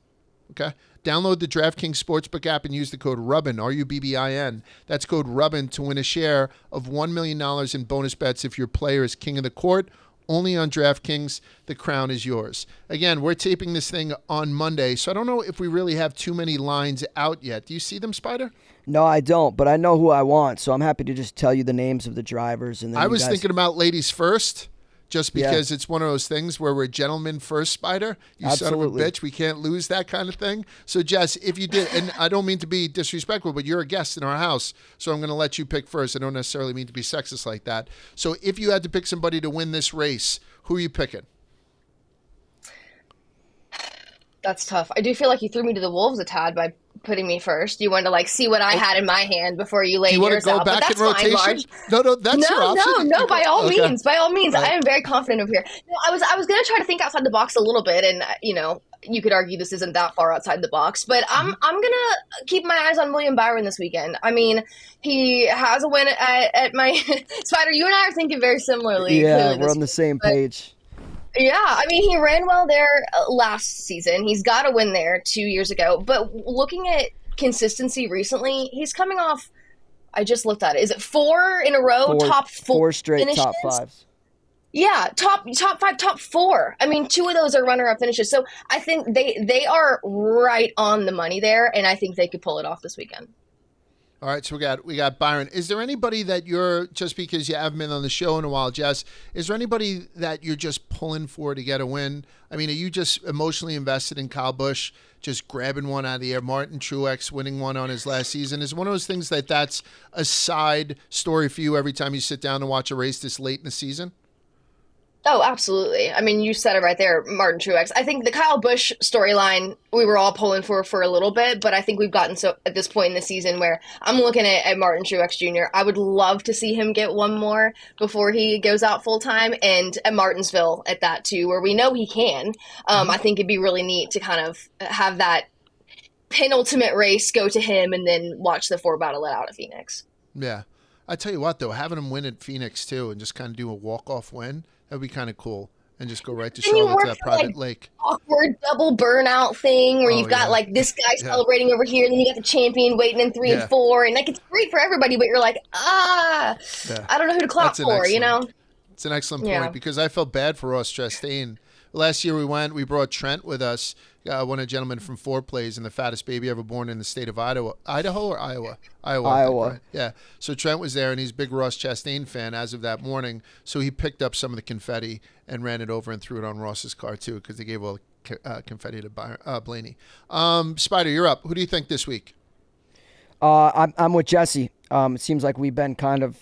Okay? Download the DraftKings Sportsbook app and use the code Rubbin, R-U-B-B-I-N. That's code Rubbin to win a share of $1 million in bonus bets if your player is king of the court. Only on DraftKings, the crown is yours. Again, we're taping this thing on Monday, so I don't know if we really have too many lines out yet. Do you see them, Spider? No, I don't, but I know who I want, so I'm happy to just tell you the names of the drivers. And then I was thinking about ladies first, just because it's one of those things where we're gentlemen first, Spider. You Absolutely. son of a bitch. We can't lose that kind of thing. So, Jess, if you did, and I don't mean to be disrespectful, but you're a guest in our house, so I'm going to let you pick first. I don't necessarily mean to be sexist like that. So if you had to pick somebody to win this race, who are you picking? That's tough. I do feel like you threw me to the wolves a tad by putting me first. You wanted to see what I had in my hand before you laid yours out. Do you want to go back in rotation? No, that's your option. No, by all means. By all means. Right. I am very confident over here. No, I was going to try to think outside the box a little bit, and you could argue this isn't that far outside the box, but I'm going to keep my eyes on William Byron this weekend. I mean, he has a win at my Spider. You and I are thinking very similarly. Yeah, we're on the same page. Yeah, I mean, he ran well there last season. He's got a win there 2 years ago. But looking at consistency recently, he's coming off, I just looked at it. Is it 4 in a row? Top 4 4 straight finishes? top 5s. Yeah, top 5, top 4. I mean, 2 of those are runner-up finishes. So I think they are right on the money there, and I think they could pull it off this weekend. All right, so we got Byron. Is there anybody that you're, just because you haven't been on the show in a while, Jess, is there anybody that you're just pulling for to get a win? I mean, are you just emotionally invested in Kyle Busch, just grabbing one out of the air? Martin Truex winning one on his last season. Is it one of those things that's a side story for you every time you sit down to watch a race this late in the season? Oh, absolutely. I mean, you said it right there, Martin Truex. I think the Kyle Busch storyline, we were all pulling for a little bit, but I think we've gotten so at this point in the season where I'm looking at Martin Truex Jr. I would love to see him get one more before he goes out full time, and at Martinsville at that too, where we know he can. I think it'd be really neat to kind of have that penultimate race go to him and then watch the 4 battle it out at Phoenix. Yeah. I tell you what, though, having him win at Phoenix too and just kind of do a walk-off win, that would be kind of cool. and just go right to Then you Charlotte to work that for, private like, lake. awkward double burnout thing where you've got like this guy celebrating over here, and then you got the champion waiting in 3 and 4, and like it's great for everybody, but you're like, I don't know who to clap for, you know? It's an excellent point because I felt bad for Ross Chastain. Last year we brought Trent with us, one of the gentlemen from Four Plays and the fattest baby ever born in the state of Idaho or Iowa? Iowa. I think, right? Yeah. So Trent was there, and he's a big Ross Chastain fan as of that morning. So he picked up some of the confetti and ran it over and threw it on Ross's car too, because they gave all the confetti to Blaney. Spider, you're up. Who do you think this week? I'm with Jesse. It seems like we've been kind of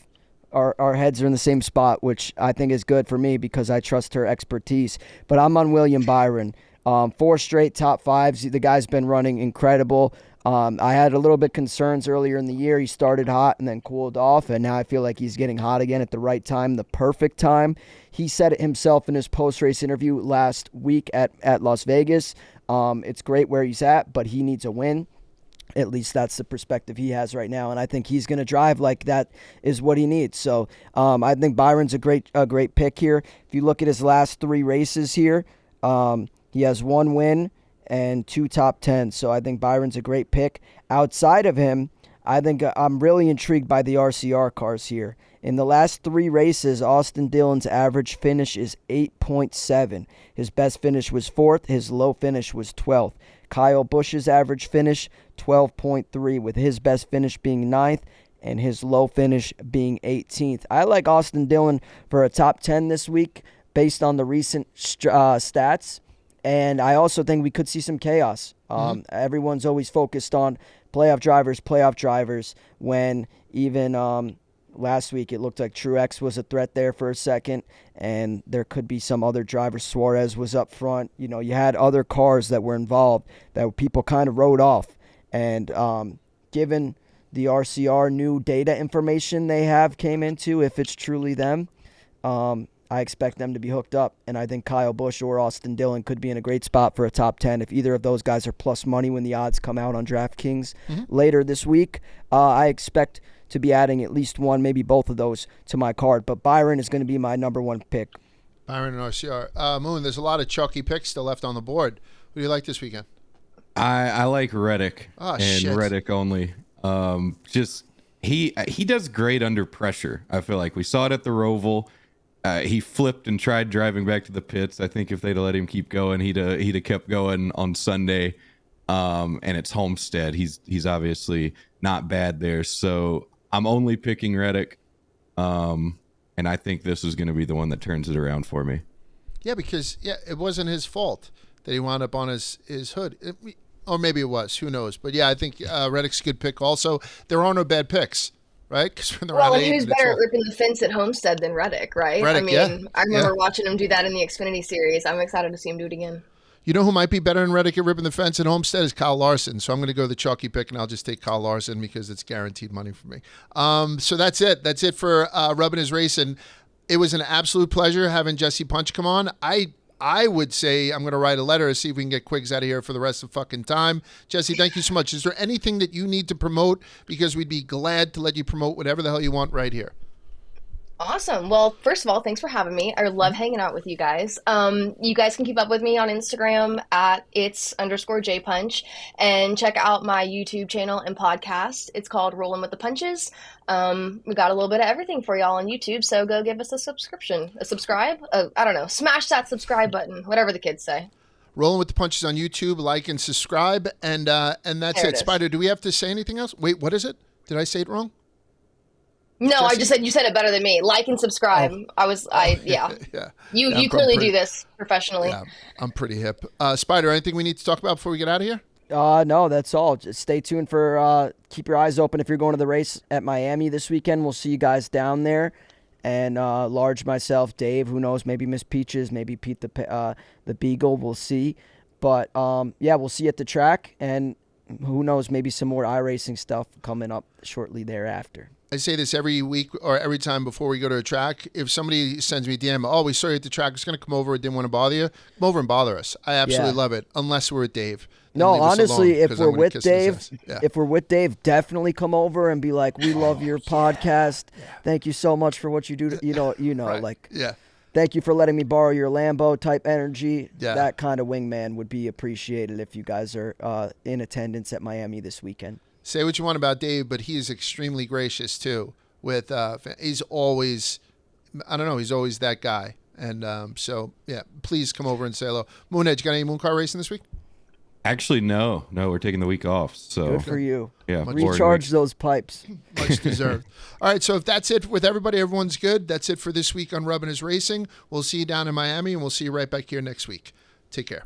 our heads are in the same spot, which I think is good for me because I trust her expertise. But I'm on William Byron. 4 straight top 5s. The guy's been running incredible. I had a little bit concerns earlier in the year. He started hot and then cooled off, and now I feel like he's getting hot again at the right time, the perfect time. He said it himself in his post-race interview last week at Las Vegas. It's great where he's at, but he needs a win. At least that's the perspective he has right now, and I think he's going to drive like that is what he needs. So I think Byron's a great pick here. If you look at his last 3 races here, he has 1 win and 2 top 10s. So I think Byron's a great pick. Outside of him, I think I'm really intrigued by the RCR cars here. In the last 3 races, Austin Dillon's average finish is 8.7. His best finish was 4th. His low finish was 12th. Kyle Busch's average finish, 12.3, with his best finish being 9th and his low finish being 18th. I like Austin Dillon for a top 10 this week based on the recent stats, and I also think we could see some chaos. Everyone's always focused on playoff drivers, when even last week it looked like Truex was a threat there for a second, and there could be some other drivers. Suarez was up front. You know, you had other cars that were involved that people kind of wrote off. And given the RCR new data information they have came into, if it's truly them, I expect them to be hooked up. And I think Kyle Busch or Austin Dillon could be in a great spot for a top 10 if either of those guys are plus money when the odds come out on DraftKings later this week. I expect to be adding at least one, maybe both of those to my card. But Byron is going to be my number 1 pick. Byron and RCR. Moon, there's a lot of chalky picks still left on the board. Who do you like this weekend? I like Reddick Reddick only. He does great under pressure. I feel like we saw it at the Roval. He flipped and tried driving back to the pits. I think if they'd let him keep going, he'd have kept going on Sunday. And it's Homestead. He's obviously not bad there. So I'm only picking Reddick. And I think this is going to be the one that turns it around for me. Yeah, because it wasn't his fault that he wound up on his hood. Or maybe it was. Who knows? But yeah, I think Reddick's a good pick also. There are no bad picks, right? Well, and who's better at ripping the fence at Homestead than Reddick, right? I remember watching him do that in the Xfinity Series. I'm excited to see him do it again. You know who might be better than Reddick at ripping the fence at Homestead is Kyle Larson. So I'm going to go the chalky pick, and I'll just take Kyle Larson because it's guaranteed money for me. So that's it. That's it for Rubbin' His Race. And it was an absolute pleasure having Jessie Punch come on. I would say I'm going to write a letter to see if we can get Quiggs out of here for the rest of the fucking time. Jessie, thank you so much. Is there anything that you need to promote? Because we'd be glad to let you promote whatever the hell you want right here. Awesome. Well, first of all, thanks for having me. I love hanging out with you guys. You guys can keep up with me on Instagram at its_JPunch and check out my YouTube channel and podcast. It's called Rolling with the Punches. We got a little bit of everything for y'all on YouTube, so go give us a subscribe. I don't know. Smash that subscribe button, whatever the kids say. Rolling with the Punches on YouTube, like and subscribe, and that's it. Spider, do we have to say anything else? Wait, what is it? Did I say it wrong? No, Jessie? I just said you said it better than me. Like and subscribe. Yeah. You clearly do this professionally. Yeah, I'm pretty hip. Spider, anything we need to talk about before we get out of here? No, that's all. Just stay tuned for keep your eyes open if you're going to the race at Miami this weekend. We'll see you guys down there. And Large, myself, Dave, who knows, maybe Miss Peaches, maybe Pete the Beagle, we'll see. But we'll see you at the track, and who knows, maybe some more iRacing stuff coming up shortly thereafter. I say this every week or every time before we go to a track. If somebody sends me a DM, we saw you at the track, it's going to come over, didn't want to bother you, come over and bother us. I absolutely love it, unless we're with Dave. No, honestly, if we're with Dave, definitely come over and be like, we love your podcast. Yeah. Thank you so much for what you do. Right. Yeah. Thank you for letting me borrow your Lambo type energy. Yeah. That kind of wingman would be appreciated if you guys are in attendance at Miami this weekend. Say what you want about Dave, but he is extremely gracious too. With he's always, I don't know, he's always that guy. And so yeah, please come over and say hello. Moonhead, you got any moon car racing this week? Actually, no, we're taking the week off. So Good for you. Yeah, recharge those pipes. Much deserved. All right, so if that's it with everybody, everyone's good. That's it for this week on Rubbin is Racing. We'll see you down in Miami, and we'll see you right back here next week. Take care.